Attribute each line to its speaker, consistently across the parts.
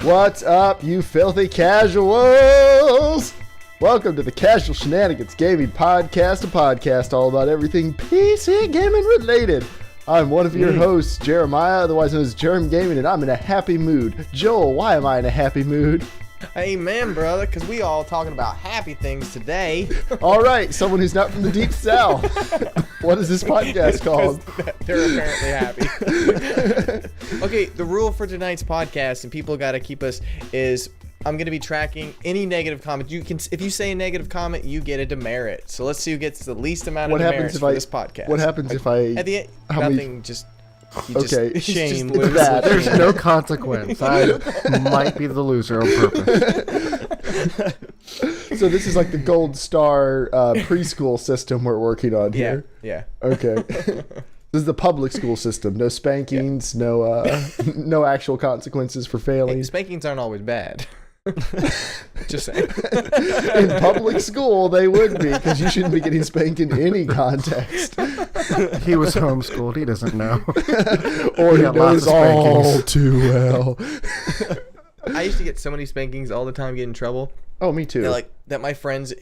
Speaker 1: What's up, you filthy casuals? Welcome to the Casual Shenanigans Gaming Podcast, a podcast all about everything PC gaming related. I'm one of your hosts, Jeremiah, otherwise known as Jerem Gaming, and I'm in a happy mood. Joel, why am I in a happy mood?
Speaker 2: Amen, brother, because we all talking about happy things today.
Speaker 1: All right, someone who's not from the deep south. What is this podcast called?
Speaker 2: They're apparently happy. Okay, the rule for tonight's podcast, and people got to keep us, is I'm going to be tracking any negative comments. You can, if you say a negative comment, you get a demerit. So let's see who gets the least amount of demerits for this podcast.
Speaker 1: What happens if I...
Speaker 2: At the end, nothing, just...
Speaker 1: Okay,
Speaker 2: shame.
Speaker 3: There's no consequence. I might be the loser on purpose.
Speaker 1: So this is like the gold star preschool system we're working on here.
Speaker 2: Yeah.
Speaker 1: Okay. This is the public school system. No spankings, no actual consequences for failing.
Speaker 2: Hey, spankings aren't always bad. Just saying.
Speaker 1: In public school, they would be, because you shouldn't be getting spanked in any context.
Speaker 3: He was homeschooled. He doesn't know.
Speaker 1: Or he knows all too well.
Speaker 2: I used to get so many spankings all the time, get in trouble.
Speaker 1: Oh, me too.
Speaker 2: My friends,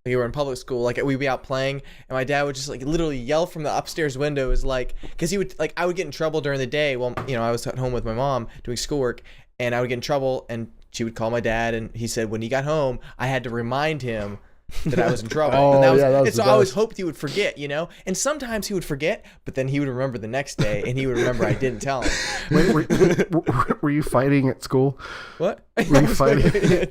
Speaker 2: we were in public school, like we'd be out playing, and my dad would just like literally yell from the upstairs window, is like, because he would I would get in trouble during the day. Well, I was at home with my mom doing schoolwork, and I would get in trouble, and she would call my dad, and he said when he got home, I had to remind him that I was in trouble. So I always hoped he would forget, and sometimes he would forget, but then he would remember the next day, and he would remember I didn't tell him.
Speaker 3: Were you fighting at school?
Speaker 2: What?
Speaker 3: Were you fighting?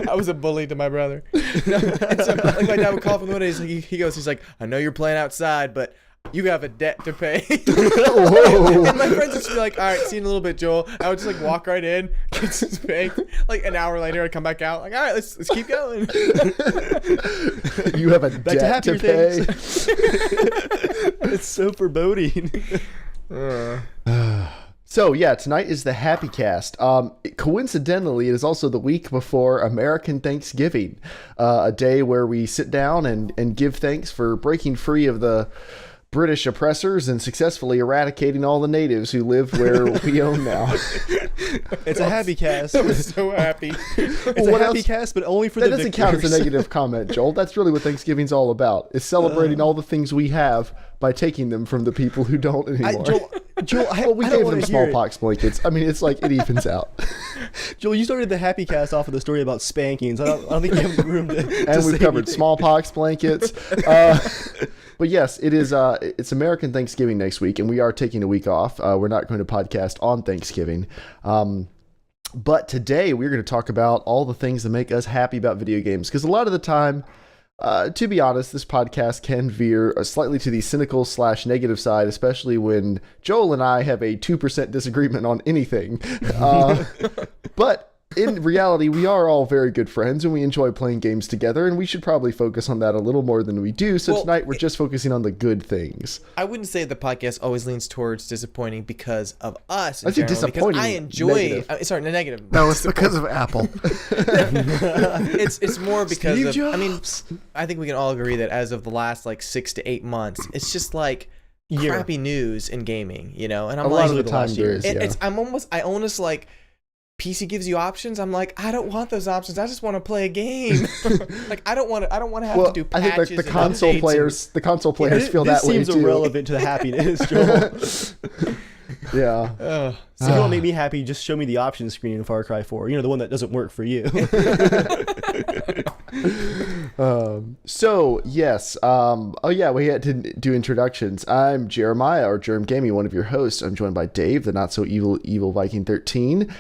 Speaker 2: I was a bully to my brother. No, and so, my dad would call from the window. He's like, I know you're playing outside, but you have a debt to pay. And my friends would just be like, all right, see you in a little bit, Joel. I would just walk right in, get spanked. Like an hour later, I'd come back out. Like, all right, let's keep going.
Speaker 1: You have a debt to pay.
Speaker 4: It's so foreboding.
Speaker 1: So yeah, tonight is the Happy Cast. Coincidentally, it is also the week before American Thanksgiving, a day where we sit down and give thanks for breaking free of the British oppressors and successfully eradicating all the natives who live where we own now.
Speaker 4: It's a happy cast.
Speaker 2: I was so happy.
Speaker 4: It's a happy cast, but only for the victors.
Speaker 1: That doesn't count as a negative comment, Joel. That's really what Thanksgiving's all about. It's celebrating all the things we have by taking them from the people who don't anymore.
Speaker 4: Joel,
Speaker 1: we gave them smallpox blankets. I mean, it's like it evens out.
Speaker 4: Joel, you started the happy cast off with a story about spankings. I don't think you have the room to
Speaker 1: and we've covered smallpox blankets. But yes, it is. It's American Thanksgiving next week, and we are taking a week off. We're not going to podcast on Thanksgiving. But today we're going to talk about all the things that make us happy about video games. Because a lot of the time, to be honest, this podcast can veer slightly to the cynical / negative side, especially when Joel and I have a 2% disagreement on anything. But in reality, we are all very good friends, and we enjoy playing games together, and we should probably focus on that a little more than we do. So tonight, we're just focusing on the good things.
Speaker 2: I wouldn't say the podcast always leans towards disappointing because of us.
Speaker 1: I say disappointing.
Speaker 2: Because I enjoy. Negative.
Speaker 3: No, it's because of Apple.
Speaker 2: It's more because
Speaker 4: Steve
Speaker 2: Jobs. I think we can all agree that as of the last 6 to 8 months, it's just crappy news in gaming, and I'm
Speaker 1: a lot of the time there is.
Speaker 2: I almost PC gives you options. I'm like, I don't want those options. I just want to play a game. I don't want to have to do patches.
Speaker 1: I think the console players feel that way too.
Speaker 4: This seems irrelevant to the happiness, Joel.
Speaker 1: Yeah.
Speaker 4: So if you want to make me happy, just show me the options screen in Far Cry 4. The one that doesn't work for you.
Speaker 1: So yes. We had to do introductions. I'm Jeremiah, or Jerem Gaming, one of your hosts. I'm joined by Dave, the not so evil Viking 13.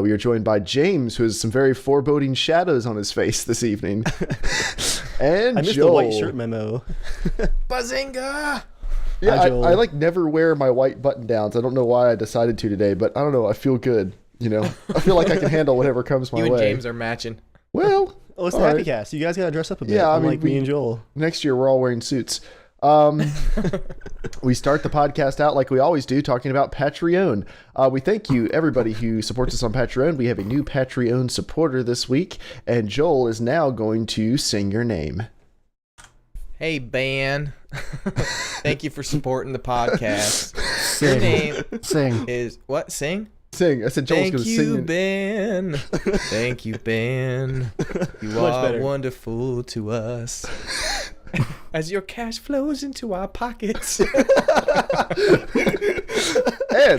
Speaker 1: We are joined by James, who has some very foreboding shadows on his face this evening. And
Speaker 4: I missed
Speaker 1: Joel.
Speaker 4: the white shirt memo.
Speaker 2: Bazinga!
Speaker 1: Yeah, I never wear my white button downs. I don't know why I decided to today, but I don't know. I feel good. I feel like I can handle whatever comes my way.
Speaker 2: You and James are matching.
Speaker 1: Well,
Speaker 4: it's the happy cast. You guys got to dress up a bit.
Speaker 1: Yeah,
Speaker 4: me and Joel.
Speaker 1: Next year, we're all wearing suits. We start the podcast out like we always do, talking about Patreon. We thank you, everybody who supports us on Patreon. We have a new Patreon supporter this week, and Joel is now going to sing your name.
Speaker 2: Hey, Ben. Thank you for supporting the podcast.
Speaker 3: Sing.
Speaker 2: Your name
Speaker 3: Sing.
Speaker 2: is what? Sing?
Speaker 1: sing. I said Joel's
Speaker 2: Thank
Speaker 1: going to
Speaker 2: you,
Speaker 1: sing.
Speaker 2: Ben. Thank you, Ben. You
Speaker 4: Much
Speaker 2: are
Speaker 4: better.
Speaker 2: wonderful to us. As your cash flows into our pockets.
Speaker 1: And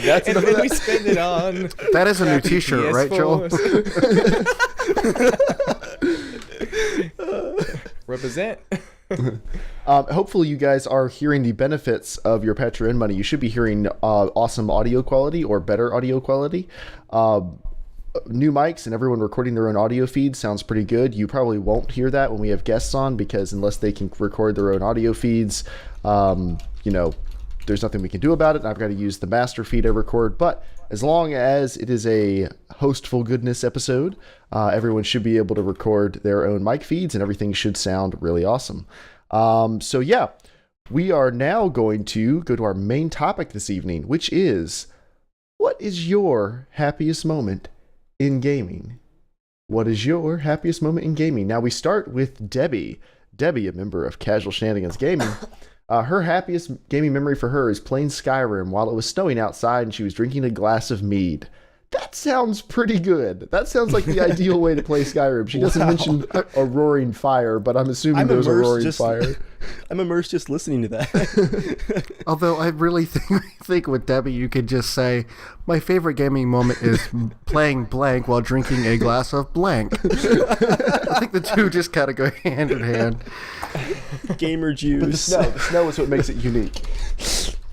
Speaker 1: that's
Speaker 2: And
Speaker 1: enough
Speaker 2: then
Speaker 1: of
Speaker 2: we
Speaker 1: that.
Speaker 2: spend it on
Speaker 3: That is a new
Speaker 2: crappy
Speaker 3: T-shirt, right, Joel?
Speaker 2: PS4s. Represent.
Speaker 1: Hopefully you guys are hearing the benefits of your Patreon money. You should be hearing awesome audio quality or better audio quality. New mics and everyone recording their own audio feed sounds pretty good. You probably won't hear that when we have guests on, because unless they can record their own audio feeds, there's nothing we can do about it. I've got to use the master feed I record. But as long as it is a hostful goodness episode, everyone should be able to record their own mic feeds and everything should sound really awesome. So yeah, we are now going to go to our main topic this evening, which is, what is your happiest moment in gaming? What is your happiest moment in gaming? Now we start with Debbie. Debbie, a member of Casual Shenanigans Gaming. Her happiest gaming memory for her is playing Skyrim while it was snowing outside and she was drinking a glass of mead. That sounds pretty good. That sounds like the ideal way to play Skyrim. She doesn't mention a roaring fire, but I'm assuming there was a roaring fire.
Speaker 4: I'm immersed just listening to that.
Speaker 3: Although I really think with Debbie, you could just say, my favorite gaming moment is playing blank while drinking a glass of blank. I think the two just kind of go hand in hand.
Speaker 4: Gamer juice.
Speaker 1: But the snow is what makes it unique.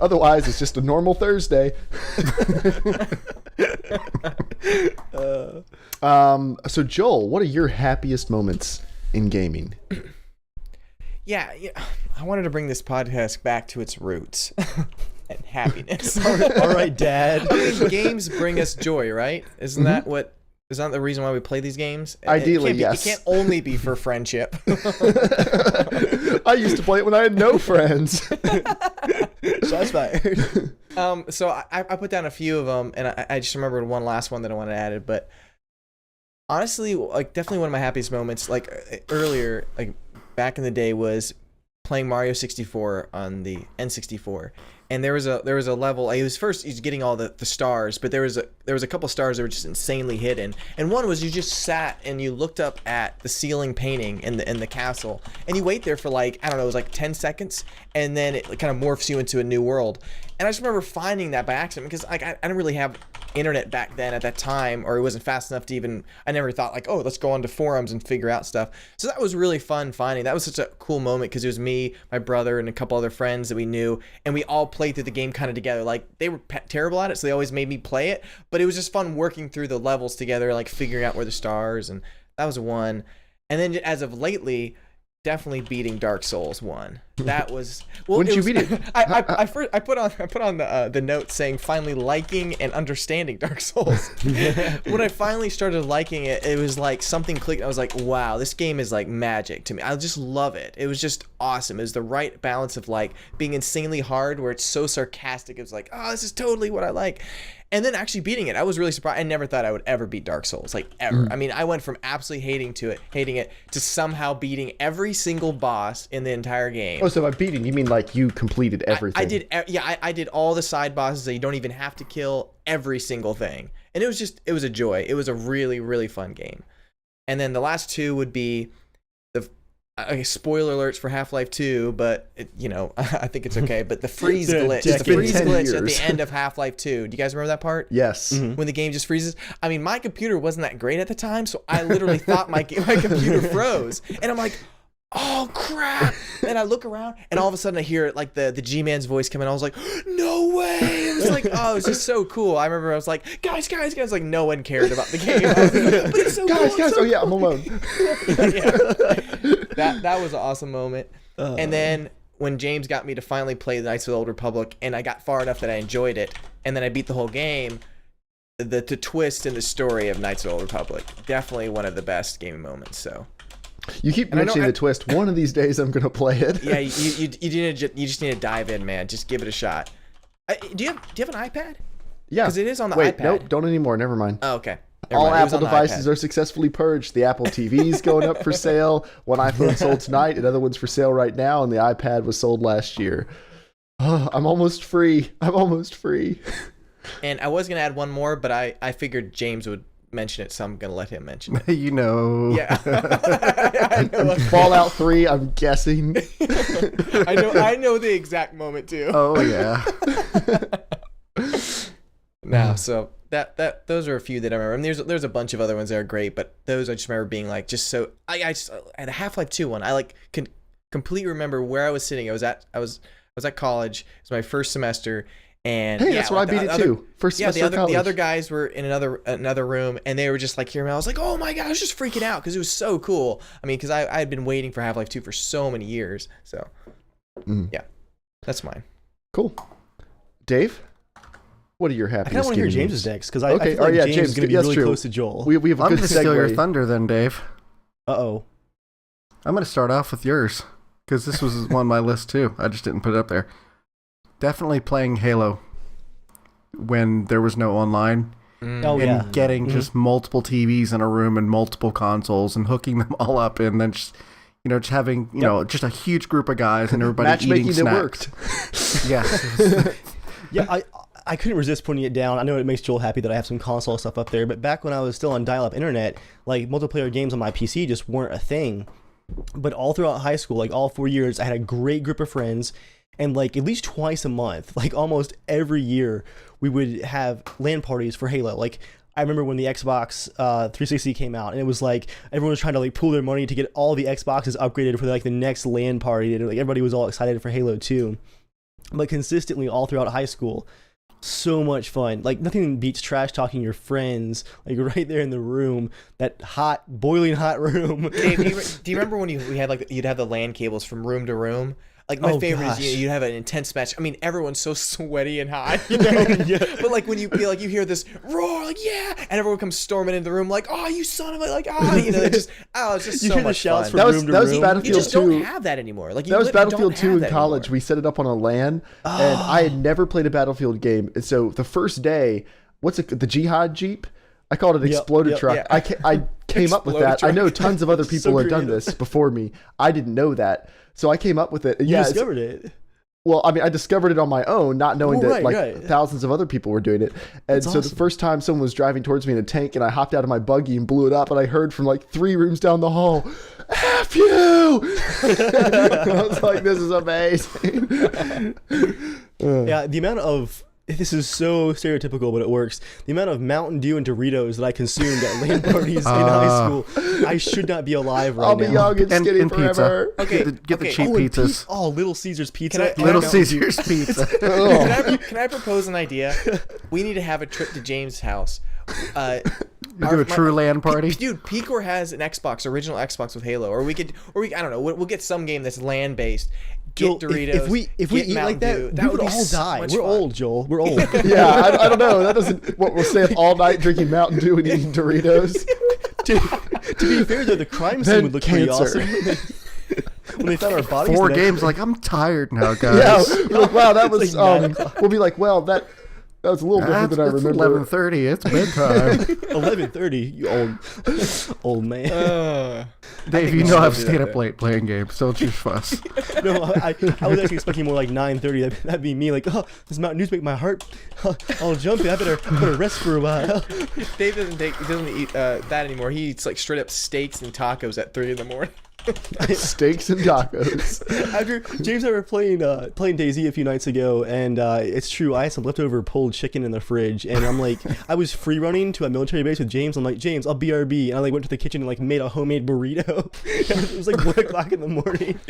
Speaker 1: Otherwise, it's just a normal Thursday. So Joel, what are your happiest moments in gaming?
Speaker 2: Yeah, I wanted to bring this podcast back to its roots and happiness.
Speaker 4: All right, Dad.
Speaker 2: I mean, games bring us joy, right? Isn't that the reason why we play these games?
Speaker 1: Ideally, yes.
Speaker 2: It can't only be for friendship.
Speaker 1: I used to play it when I had no friends.
Speaker 4: Shots fired.
Speaker 2: So I put down a few of them, and I just remembered one last one that I wanted added. But honestly, like, definitely one of my happiest moments, like earlier, like back in the day, was playing Mario 64 on the N64. And there was a level. He's getting all the stars, but there was a couple stars that were just insanely hidden. And one was, you just sat and you looked up at the ceiling painting in the castle, and you wait there for, like, I don't know, it was like 10 seconds, and then it kind of morphs you into a new world. And I just remember finding that by accident, because like I didn't really have internet back then at that time, or it wasn't fast enough to even. I never thought, like, oh, let's go onto forums and figure out stuff. So that was really fun finding. That was such a cool moment, because it was me, my brother, and a couple other friends that we knew, and we all played through the game kind of together. Like, they were terrible at it, so they always made me play it, but it was just fun working through the levels together, like figuring out where the stars, and that was one. And then as of lately, definitely beating Dark Souls 1. That was, well,
Speaker 1: When did you beat it?
Speaker 2: I put on the note saying finally liking and understanding Dark Souls. When I finally started liking it, it was like something clicked. I was like, wow, this game is like magic to me. I just love it. It was just awesome. It was the right balance of like being insanely hard, where it's so sarcastic. It was like, oh, this is totally what I like. And then actually beating it, I was really surprised. I never thought I would ever beat Dark Souls, like ever. I mean, I went from absolutely hating it to somehow beating every single boss in the entire game.
Speaker 1: Oh, so by beating, you mean like you completed everything?
Speaker 2: I did all the side bosses that you don't even have to kill, every single thing. And it was a joy. It was a really, really fun game. And then the last two would be spoiler alerts for Half-Life 2, but I think it's okay. But the freeze glitch, at the end of Half-Life 2. Do you guys remember that part?
Speaker 1: Yes.
Speaker 2: Mm-hmm. When the game just freezes. I mean, my computer wasn't that great at the time, so I literally thought my computer froze, and I'm like, oh crap! And I look around, and all of a sudden I hear like the G-Man's voice coming. I was like, no way! And it's like, oh, it was just so cool. I remember I was like, guys, like no one cared about the game. I was like, but it's so
Speaker 1: guys,
Speaker 2: cool.
Speaker 1: oh yeah, I'm alone.
Speaker 2: That was an awesome moment. And then when James got me to finally play the Knights of the Old Republic, and I got far enough that I enjoyed it, and then I beat the whole game, the twist in the story of Knights of the Old Republic, definitely one of the best gaming moments. So.
Speaker 1: You keep mentioning the twist. One of these days, I'm gonna play it.
Speaker 2: Yeah, you just need to dive in, man. Just give it a shot. Do you have an iPad?
Speaker 1: Yeah,
Speaker 2: because it is on the
Speaker 1: Wait,
Speaker 2: iPad.
Speaker 1: nope, don't anymore. Never mind.
Speaker 2: Oh, okay.
Speaker 1: All Apple devices are successfully purged. The Apple TV's going up for sale. One iPhone sold tonight. Another one's for sale right now, and the iPad was sold last year. Oh, I'm almost free.
Speaker 2: And I was gonna add one more, but I figured James would mention it, so I'm gonna let him mention it.
Speaker 3: You know.
Speaker 2: Yeah. I know.
Speaker 1: Fallout 3, I'm guessing.
Speaker 2: I know the exact moment too.
Speaker 3: Oh yeah.
Speaker 2: No, so that those are a few that I remember. And there's a bunch of other ones that are great, but those I just remember being like just so. I the Half-Life 2 one. I like can completely remember where I was sitting. I was at college. It was my first semester. And
Speaker 1: hey, that's where I beat it too. First semester of college.
Speaker 2: The other guys were in another room, and they were just like hearing me. I was like, oh my god, I was just freaking out because it was so cool. I mean, because I had been waiting for Half-Life 2 for so many years. So yeah, that's mine.
Speaker 1: Cool. Dave, what are your happiest?
Speaker 4: I kind of want to hear
Speaker 1: gaming
Speaker 4: James's
Speaker 1: moments?
Speaker 4: next because I feel like James is going to be really close to Joel.
Speaker 1: We have a
Speaker 3: I'm
Speaker 1: good
Speaker 3: gonna steal your
Speaker 1: segue.
Speaker 3: thunder then, Dave.
Speaker 4: Uh-oh.
Speaker 3: I'm gonna start off with yours because this was on my list too. I just didn't put it up there. Definitely playing Halo when there was no online.
Speaker 4: Oh,
Speaker 3: and
Speaker 4: yeah.
Speaker 3: getting just multiple TVs in a room and multiple consoles and hooking them all up and then just just having just a huge group of guys and everybody eating
Speaker 1: Matchmaking
Speaker 3: snacks.
Speaker 1: that worked.
Speaker 3: Yeah.
Speaker 4: Yeah, I couldn't resist putting it down. I know it makes Joel happy that I have some console stuff up there, but back when I was still on dial-up internet, like multiplayer games on my PC just weren't a thing. But all throughout high school, like all 4 years, I had a great group of friends, and like at least twice a month, like almost every year, we would have LAN parties for Halo. Like I remember when the Xbox 360 came out, and it was like everyone was trying to like pool their money to get all the Xboxes upgraded for like the next LAN party, and like everybody was all excited for Halo 2. But consistently all throughout high school, so much fun. Like nothing beats trash talking your friends, like right there in the room, that hot, boiling hot room.
Speaker 2: Dave, do you remember when you'd have the LAN cables from room to room? Like my favorite is you'd have an intense match. I mean, everyone's so sweaty and hot,
Speaker 4: Yeah.
Speaker 2: But like when you feel like you hear this roar, like yeah, and everyone comes storming into the room, like oh you son of a, like it's just
Speaker 4: You
Speaker 2: so
Speaker 4: hear the
Speaker 2: much
Speaker 4: shouts
Speaker 2: fun.
Speaker 4: from
Speaker 1: That was
Speaker 4: room to
Speaker 1: that was
Speaker 4: room.
Speaker 1: Battlefield
Speaker 2: You just
Speaker 1: 2.
Speaker 2: don't have that anymore. Like
Speaker 1: That was Battlefield 2 in
Speaker 2: that
Speaker 1: college.
Speaker 2: anymore.
Speaker 1: We set it up on a LAN, and I had never played a Battlefield game. And so the first day, the Jihad Jeep? I called it Exploder Truck.
Speaker 2: yeah.
Speaker 1: I came up with
Speaker 2: Exploder
Speaker 1: that. I
Speaker 2: truck.
Speaker 1: know tons of other people
Speaker 4: So
Speaker 1: had done
Speaker 4: creative.
Speaker 1: this before me. I didn't know that. So I came up with it. And
Speaker 4: You
Speaker 1: yeah, it's-
Speaker 4: discovered it.
Speaker 1: Well, I mean, I discovered it on my own, not knowing that
Speaker 4: right.
Speaker 1: thousands of other people were doing it. And so the
Speaker 4: awesome.
Speaker 1: first time someone was driving towards me in a tank, and I hopped out of my buggy and blew it up, and I heard from like 3 rooms down the hall, "F you!" I was like, "This is amazing."
Speaker 4: Yeah, the amount of this is so stereotypical, but it works. The amount of Mountain Dew and Doritos that I consumed at LAN parties in high school, I should not be alive right
Speaker 1: I'll
Speaker 4: now.
Speaker 1: be young and skinny
Speaker 3: and pizza.
Speaker 1: forever.
Speaker 2: Okay,
Speaker 3: Get the
Speaker 2: okay.
Speaker 3: cheap
Speaker 4: and
Speaker 3: pizzas.
Speaker 4: Little Caesars pizza.
Speaker 2: Can I-
Speaker 3: Little
Speaker 2: know.
Speaker 3: Caesars pizza.
Speaker 2: Can I propose an idea? We need to have a trip to James' house.
Speaker 3: You do a true LAN party.
Speaker 2: Dude, Pecor has an original Xbox with Halo, or we I don't know, we'll get some game that's LAN based. Get
Speaker 4: Joel,
Speaker 2: Doritos.
Speaker 4: if we
Speaker 2: get
Speaker 4: eat
Speaker 2: Mountain
Speaker 4: like that,
Speaker 2: Dew.
Speaker 4: we would
Speaker 2: be
Speaker 4: all
Speaker 2: so
Speaker 4: die.
Speaker 2: much
Speaker 4: We're
Speaker 2: fun.
Speaker 4: old, Joel. We're old.
Speaker 1: Yeah, I don't know. That doesn't. What we'll stay up all night drinking Mountain Dew and eating Doritos.
Speaker 4: to be fair, though, the crime scene
Speaker 1: Then
Speaker 4: would look pretty
Speaker 1: cancer.
Speaker 4: awesome. When they found our bodies.
Speaker 3: 4
Speaker 4: the next
Speaker 3: games,
Speaker 4: day.
Speaker 3: like I'm tired now,
Speaker 1: Yeah,
Speaker 3: guys.
Speaker 1: we're like, wow, that
Speaker 4: It's
Speaker 1: was.
Speaker 4: like 9 o'clock.
Speaker 1: We'll be like, well, that was a little different than I
Speaker 3: It's
Speaker 1: remember.
Speaker 3: 11:30. It's bedtime.
Speaker 4: 11:30. You old man.
Speaker 3: Dave, you
Speaker 2: we
Speaker 3: know
Speaker 2: should
Speaker 3: I've
Speaker 2: do
Speaker 3: stayed
Speaker 2: that
Speaker 3: up late playing games. Don't you fuss.
Speaker 4: No, I was actually expecting more like 9:30. That'd be me. Like, oh, this Mountain Dew's make my heart all jumpy. I better rest for a while.
Speaker 2: Dave doesn't eat that anymore. He eats like straight up steaks and tacos at 3 in the morning.
Speaker 1: Steaks and tacos.
Speaker 4: After James and I were playing DayZ a few nights ago, and it's true, I had some leftover pulled chicken in the fridge, and I'm like, I was free running to a military base with James. I'm like, James, I'll BRB, and I like went to the kitchen and like made a homemade burrito. It was like 1 o'clock in the morning.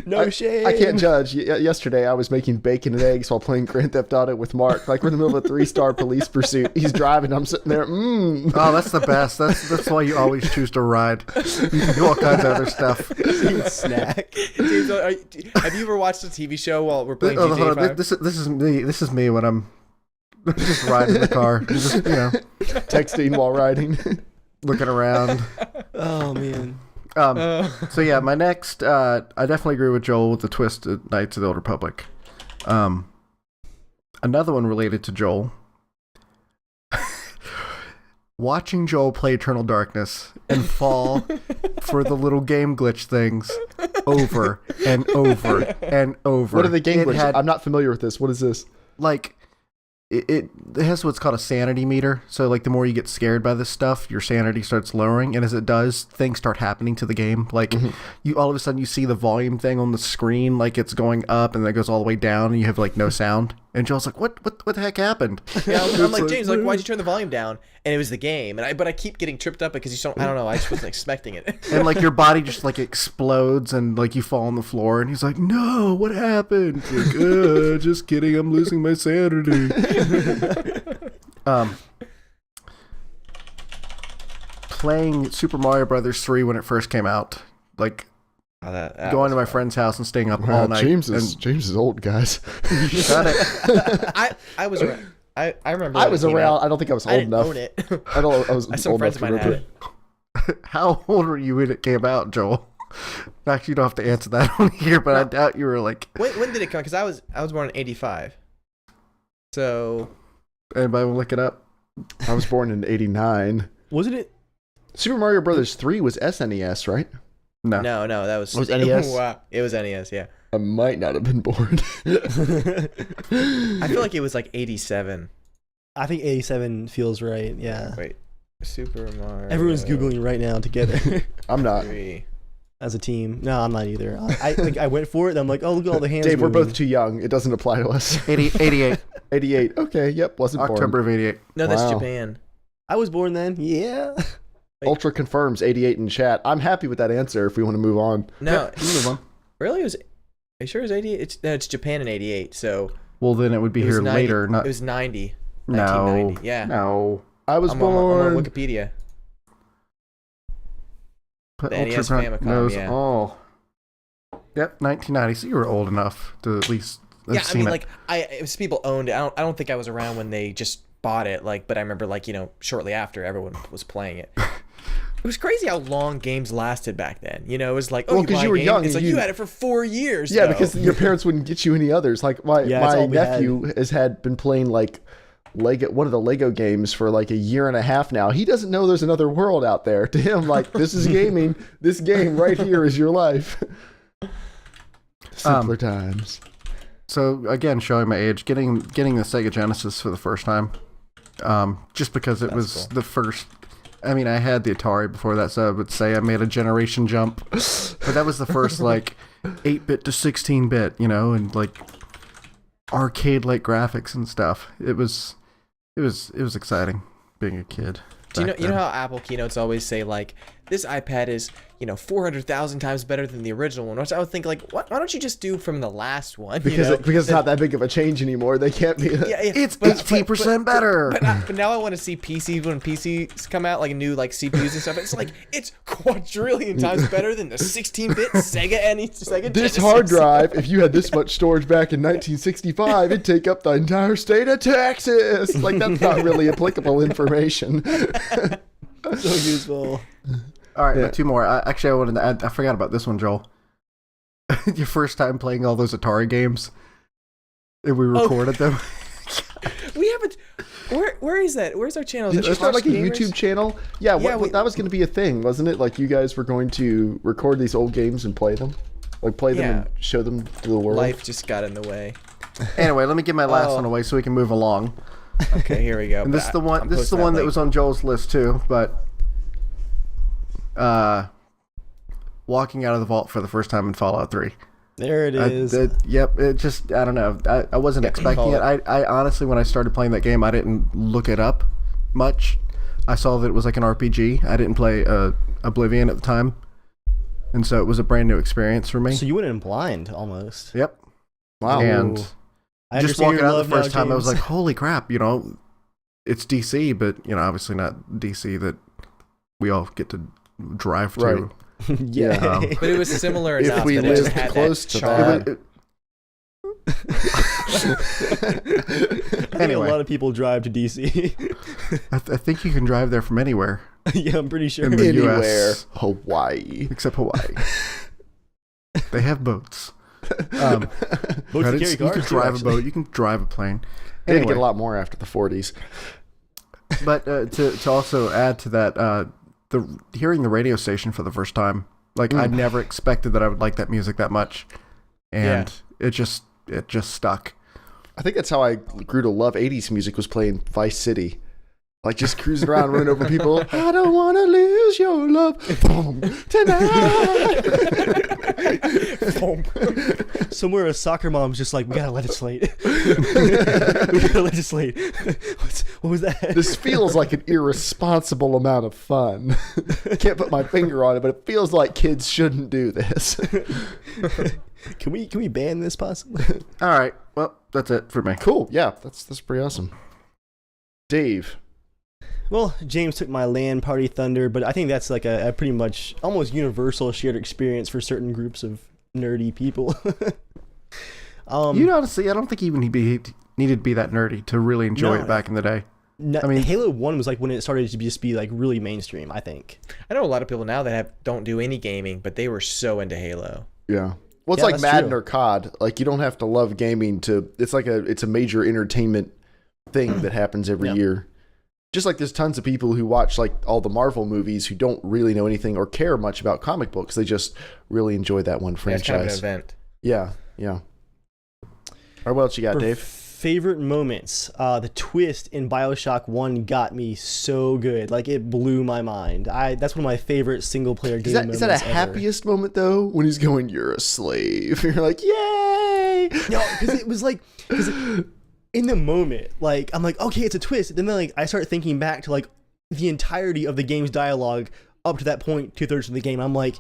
Speaker 4: No shame.
Speaker 1: I can't judge. Yesterday, I was making bacon and eggs while playing Grand Theft Auto with Mark. Like we're in the middle of a 3-star police pursuit. He's driving. I'm sitting there.
Speaker 3: Oh, that's the best. That's why you always choose to ride. You can do all kinds of other stuff.
Speaker 4: Snack.
Speaker 2: James, have you ever watched a TV show while we're playing
Speaker 3: Hold
Speaker 2: GTA
Speaker 3: on,
Speaker 2: 5?
Speaker 3: this is me. This is me when I'm just riding the car, just
Speaker 1: Texting while riding.
Speaker 3: looking around.
Speaker 4: Oh man.
Speaker 3: So yeah, my next, I definitely agree with Joel with the Twisted Knights of the Old Republic. Another one related to Joel. Watching Joel play Eternal Darkness and fall for the little game glitch things over and over and over.
Speaker 1: What are the game
Speaker 3: It
Speaker 1: glitches?
Speaker 3: had,
Speaker 1: I'm not familiar with this. What is this?
Speaker 3: like, it has what's called a sanity meter. So like the more you get scared by this stuff, your sanity starts lowering, and as it does, things start happening to the game. Like you all of a sudden you see the volume thing on the screen, like it's going up, and then it goes all the way down, and you have like no sound. And Joel's like, "What the heck happened?"
Speaker 2: Yeah, I'm like, James, like, why'd you turn the volume down? And it was the game, but I keep getting tripped up because I don't know, I just wasn't expecting it.
Speaker 3: And like your body just like explodes, and like you fall on the floor, and he's like, "No, what happened?" It's like, just kidding, I'm losing my sanity. Playing Super Mario Brothers 3 when it first came out, like going to my friend's house and staying up all night.
Speaker 1: James is old, guys.
Speaker 3: Shut it.
Speaker 2: I was around. I remember.
Speaker 1: I was around. I don't think I was old
Speaker 2: I didn't
Speaker 1: enough.
Speaker 2: own it.
Speaker 1: I was
Speaker 2: Some
Speaker 1: old
Speaker 2: friends
Speaker 1: enough
Speaker 2: of
Speaker 1: to
Speaker 2: mine
Speaker 1: remember.
Speaker 2: had it.
Speaker 3: How old were you when it came out, Joel? Actually, you don't have to answer that on here, but I doubt you were like.
Speaker 2: When did it come? Because I was born in '85. So.
Speaker 3: Anybody want to look it up?
Speaker 1: I was born in '89.
Speaker 4: Wasn't it?
Speaker 1: Super Mario Brothers 3 was SNES, right?
Speaker 3: No.
Speaker 2: No, that was.
Speaker 1: Was NES?
Speaker 2: Wow, it was NES. Yeah.
Speaker 1: I might not have been born.
Speaker 2: I feel like it was like '87.
Speaker 4: I think 87 feels right. Yeah.
Speaker 2: Wait, Super Mario.
Speaker 4: Everyone's googling right now together
Speaker 1: I'm not.
Speaker 2: 3.
Speaker 4: as a team. No, I'm not either. I went for it. And I'm like, oh, look at all the hands.
Speaker 1: Dave, we're
Speaker 4: moving.
Speaker 1: both too young. It doesn't apply to us.
Speaker 3: 88.
Speaker 1: 88. Okay, yep, wasn't
Speaker 3: October
Speaker 1: born.
Speaker 3: of 88.
Speaker 2: No, that's
Speaker 1: Wow.
Speaker 2: Japan.
Speaker 4: I was born then. Yeah.
Speaker 1: Ultra confirms 88 in chat. I'm happy with that answer if we want to move on.
Speaker 2: No,
Speaker 3: Move on.
Speaker 2: really, Are you sure it was 88? It's Japan in '88. So
Speaker 3: Well, then it would be
Speaker 2: it was
Speaker 3: here
Speaker 2: 90
Speaker 3: later. Not
Speaker 2: It was 90.
Speaker 3: no.
Speaker 2: 1990. Yeah.
Speaker 3: No.
Speaker 1: I was
Speaker 2: I'm
Speaker 1: born.
Speaker 2: on Wikipedia.
Speaker 3: But
Speaker 2: The NES
Speaker 3: Ultra
Speaker 2: Famicom,
Speaker 3: knows
Speaker 2: yeah.
Speaker 3: all. Yep, 1990. So you were old enough to at least have
Speaker 2: Yeah, I
Speaker 3: seen
Speaker 2: mean,
Speaker 3: it.
Speaker 2: like it was people owned it. I don't think I was around when they just bought it. Like, but I remember shortly after everyone was playing it. It was crazy how long games lasted back then. It was like,
Speaker 1: Well, 'cause
Speaker 2: buy
Speaker 1: you
Speaker 2: a
Speaker 1: were
Speaker 2: game,
Speaker 1: young
Speaker 2: It's
Speaker 1: and
Speaker 2: like you
Speaker 1: you-
Speaker 2: had it for 4 years.
Speaker 1: Yeah,
Speaker 2: though.
Speaker 1: because your parents wouldn't get you any others. Like
Speaker 4: Yeah, that's
Speaker 1: my
Speaker 4: all we had.
Speaker 1: nephew has been playing like one of the Lego games for like a year and a half now. He doesn't know there's another world out there. To him, like, this is gaming. This game right here is your life. Simpler times.
Speaker 3: So again, showing my age, getting the Sega Genesis for the first time, just because it was the first. I mean, I had the Atari before that, so I would say I made a generation jump, but that was the first like 8-bit to 16-bit, and like arcade-like graphics and stuff. It was exciting being a kid.
Speaker 2: Do you
Speaker 3: back
Speaker 2: know
Speaker 3: then.
Speaker 2: how Apple keynotes always say like this iPad is 400,000 times better than the original one? Which I would think like, why don't you just do from the last one?
Speaker 1: Because it's not that big of a change anymore. They can't be.
Speaker 2: Yeah,
Speaker 3: It's
Speaker 2: but-
Speaker 3: 18% better.
Speaker 2: But now I want to see PCs when PCs come out, like new like CPUs and stuff. It's like it's quadrillion times better than the 16-bit Sega
Speaker 1: This
Speaker 2: Genesis.
Speaker 1: hard drive, if you had this much storage back in 1965, it'd take up the entire state of Texas. Like, that's not really applicable information.
Speaker 4: So useful.
Speaker 3: All right,
Speaker 1: Yeah.
Speaker 3: but two more. I wanted to add. I forgot about this one, Joel. Your first time playing all those Atari games, and we recorded them.
Speaker 2: We haven't. Where is that? Where's our channel? Is
Speaker 1: Did
Speaker 2: it
Speaker 1: you start like a
Speaker 2: Gamers?
Speaker 1: YouTube channel? Yeah,
Speaker 2: Yeah,
Speaker 1: that was going to be a thing, wasn't it? Like, you guys were going to record these old games and play them? Like, play them
Speaker 2: Yeah.
Speaker 1: and show them to the world?
Speaker 2: Life just got in the way.
Speaker 3: Anyway, let me get my last
Speaker 2: Oh.
Speaker 3: one away so we can move along.
Speaker 2: Okay, here we go.
Speaker 3: And this is the one.
Speaker 2: I'm
Speaker 3: This is the
Speaker 2: posting
Speaker 3: one that
Speaker 2: link.
Speaker 3: was on Joel's list too. But walking out of the vault for the first time in Fallout 3.
Speaker 4: There it is.
Speaker 3: Yep. It just. I don't know. I wasn't expecting it. I honestly, when I started playing that game, I didn't look it up much. I saw that it was like an RPG. I didn't play Oblivion at the time, and so it was a brand new experience for me.
Speaker 4: So you went in blind almost.
Speaker 3: Yep.
Speaker 1: Wow.
Speaker 3: And
Speaker 4: I
Speaker 3: just
Speaker 4: understand
Speaker 3: walking
Speaker 4: your
Speaker 3: out
Speaker 4: love
Speaker 3: the first
Speaker 4: now,
Speaker 3: time, I was
Speaker 4: James.
Speaker 3: like, holy crap, it's DC, but, obviously not DC that we all get to drive to.
Speaker 1: Right.
Speaker 4: yeah.
Speaker 2: But it was similar
Speaker 1: If
Speaker 2: enough
Speaker 1: we
Speaker 2: that it just
Speaker 1: lived
Speaker 2: had
Speaker 1: close
Speaker 2: that
Speaker 1: to
Speaker 2: charm.
Speaker 1: that.
Speaker 4: I think
Speaker 3: Anyway.
Speaker 4: a lot of people drive to DC.
Speaker 3: I think you can drive there from anywhere,
Speaker 4: Yeah, I'm pretty sure.
Speaker 3: In the
Speaker 1: Anywhere.
Speaker 3: US.
Speaker 1: Hawaii.
Speaker 3: except Hawaii. They have boats.
Speaker 4: Boats that carry
Speaker 3: You
Speaker 4: cars
Speaker 3: can
Speaker 4: too,
Speaker 3: drive a
Speaker 4: actually.
Speaker 3: boat. You can drive a plane.
Speaker 1: They had to
Speaker 3: Anyway,
Speaker 1: get a lot more after the 40s.
Speaker 3: but to also add to that, hearing the radio station for the first time, like I never expected that I would like that music that much, and it just stuck.
Speaker 1: I think that's how I grew to love 80s music, was playing Vice City. Like just cruising around, running over people. I don't want to lose your love tonight.
Speaker 4: Somewhere a soccer mom's just like, we gotta legislate. We gotta legislate. What was that?
Speaker 1: This feels like an irresponsible amount of fun. I can't put my finger on it, but it feels like kids shouldn't do this.
Speaker 4: Can we ban this possibly?
Speaker 3: All right. Well, that's it for me.
Speaker 1: Cool. Yeah, that's pretty awesome. Dave.
Speaker 4: Well, James took my LAN party thunder, but I think that's like a pretty much almost universal shared experience for certain groups of nerdy people.
Speaker 3: Honestly, I don't think even he needed to be that nerdy to really enjoy it back in the day.
Speaker 4: I mean, Halo 1 was like when it started to just be like really mainstream, I think.
Speaker 2: I know a lot of people now that don't do any gaming, but they were so into Halo.
Speaker 1: Yeah. Well, it's
Speaker 4: Yeah,
Speaker 1: like
Speaker 4: that's
Speaker 1: Madden
Speaker 4: true.
Speaker 1: or COD. Like you don't have to love gaming to. It's a major entertainment thing that happens every year. Just like there's tons of people who watch like all the Marvel movies who don't really know anything or care much about comic books. They just really enjoy that one franchise.
Speaker 2: Yeah, it's kind of an event.
Speaker 1: Yeah. All right, what else you got,
Speaker 4: For
Speaker 1: Dave?
Speaker 4: favorite moments, the twist in BioShock 1 got me so good. Like it blew my mind. That's one of my favorite single player game moments.
Speaker 1: Is that a
Speaker 4: ever.
Speaker 1: happiest moment though? When he's going, "You're a slave." You're like, "Yay!"
Speaker 4: No, because it was like, in the moment, like I'm like, okay, it's a twist. And then like I start thinking back to like the entirety of the game's dialogue up to that point, 2/3 of the game. I'm like,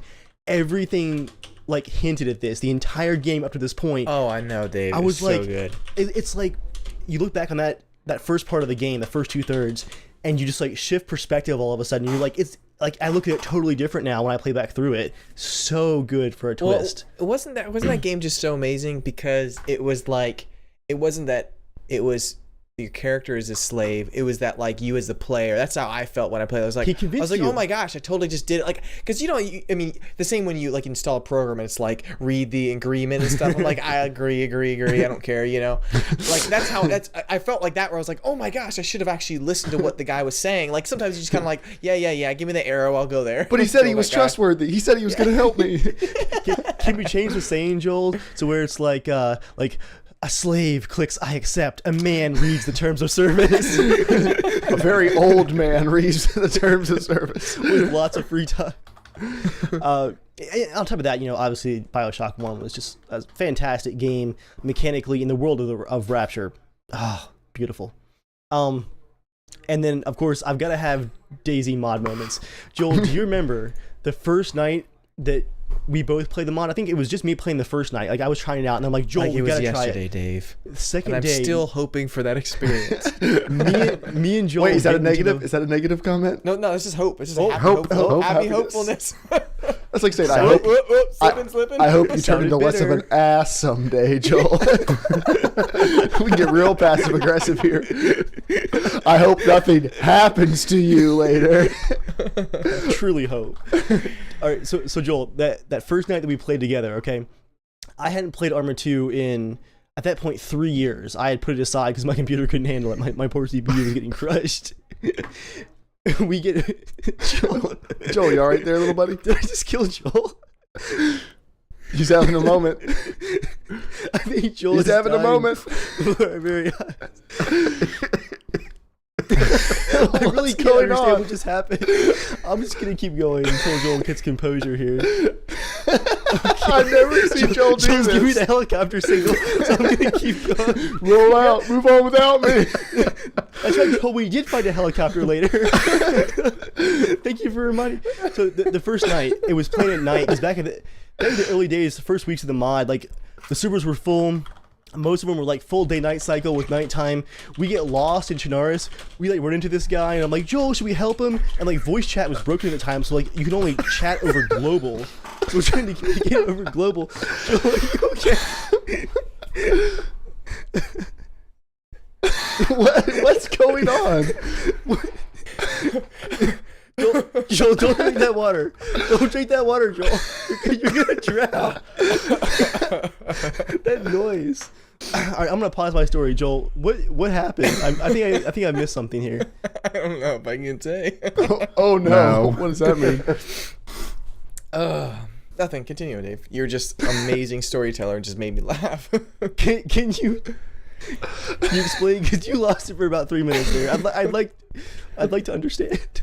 Speaker 4: everything like hinted at this. The entire game up to this point.
Speaker 2: Oh, I know, Dave.
Speaker 4: I was
Speaker 2: like,
Speaker 4: like,
Speaker 2: so good.
Speaker 4: It's like you look back on that first part of the game, the first 2/3, and you just like shift perspective all of a sudden. You're like, it's like I look at it totally different now when I play back through it. So good for a twist.
Speaker 2: Well, wasn't that game just so amazing because it was like it wasn't that it was your character is a slave. It was that like you as the player. That's how I felt when I played. I was like,
Speaker 4: you.
Speaker 2: oh my gosh, I totally just did it. Like, because I mean, the same when you like install a program and it's like read the agreement and stuff. I'm like, I agree. I don't care. Like I felt like that where I was like, oh my gosh, I should have actually listened to what the guy was saying. Like sometimes you just kind of like, yeah, give me the arrow, I'll go there.
Speaker 1: But he said he was trustworthy. He said he was going to help me.
Speaker 4: Can we change the saying, Joel, to where it's like a slave clicks I accept. A man reads the terms of service.
Speaker 1: A very old man reads the terms of service
Speaker 4: with lots of free time. On top of that, obviously BioShock 1 was just a fantastic game mechanically in the world of Rapture. Oh, beautiful. And then of course I've got to have DayZ mod moments. Joel, do you remember the first night that we both played the mod? I think it was just me playing the first night. Like I was trying it out, and I'm like, Joel, we gotta try it.
Speaker 2: Yesterday, Dave.
Speaker 4: The second
Speaker 2: and I'm
Speaker 4: day,
Speaker 2: still hoping for that experience.
Speaker 4: me and Joel.
Speaker 1: Wait, is that a negative? Is that a negative comment?
Speaker 2: No, this is hope. It's just happy
Speaker 1: happiness.
Speaker 2: hopefulness.
Speaker 1: That's like saying,
Speaker 2: slipping.
Speaker 1: I hope you turn into less of an ass someday, Joel. We can get real passive aggressive here. I hope nothing happens to you later.
Speaker 4: Truly hope. All right, so Joel, that first night that we played together, okay, I hadn't played ARMA 2 in, at that point, 3 years. I had put it aside because my computer couldn't handle it. My poor CPU was getting crushed. We get
Speaker 1: Joel, you all right there, little buddy?
Speaker 4: Did I just kill Joel?
Speaker 1: He's having a moment.
Speaker 4: I think Joel
Speaker 1: He's having a moment.
Speaker 4: Very I really can't understand what just happened. I'm just gonna keep going until Joel gets composure here. Okay.
Speaker 1: I've never seen Joel do
Speaker 4: James,
Speaker 1: this.
Speaker 4: give me the helicopter signal, so I'm gonna keep going.
Speaker 1: Roll out. Move on without me.
Speaker 4: That's right, Joel. We did find a helicopter later. Thank you for reminding. So the first night, it was playing at night. It was back in the early days, the first weeks of the mod. Like the servers were full. Most of them were like full day-night cycle with nighttime. We get lost in Chernarus. We like run into this guy, and I'm like, Joel, should we help him? And like voice chat was broken at the time, so like you could only chat over global. So we're trying to get over global. Joel, are you okay?
Speaker 1: What's going on?
Speaker 4: Joel, don't drink that water. Don't drink that water, Joel. You're gonna drown. That noise. All right, I'm gonna pause my story, Joel. What happened? I think I missed something here.
Speaker 2: I don't know if I can say.
Speaker 1: Oh no! What does that mean?
Speaker 2: Nothing. Continue, Dave. You're just amazing storyteller and just made me laugh.
Speaker 4: Can you Can you explain? Because you lost it for about 3 minutes there. I'd like to understand.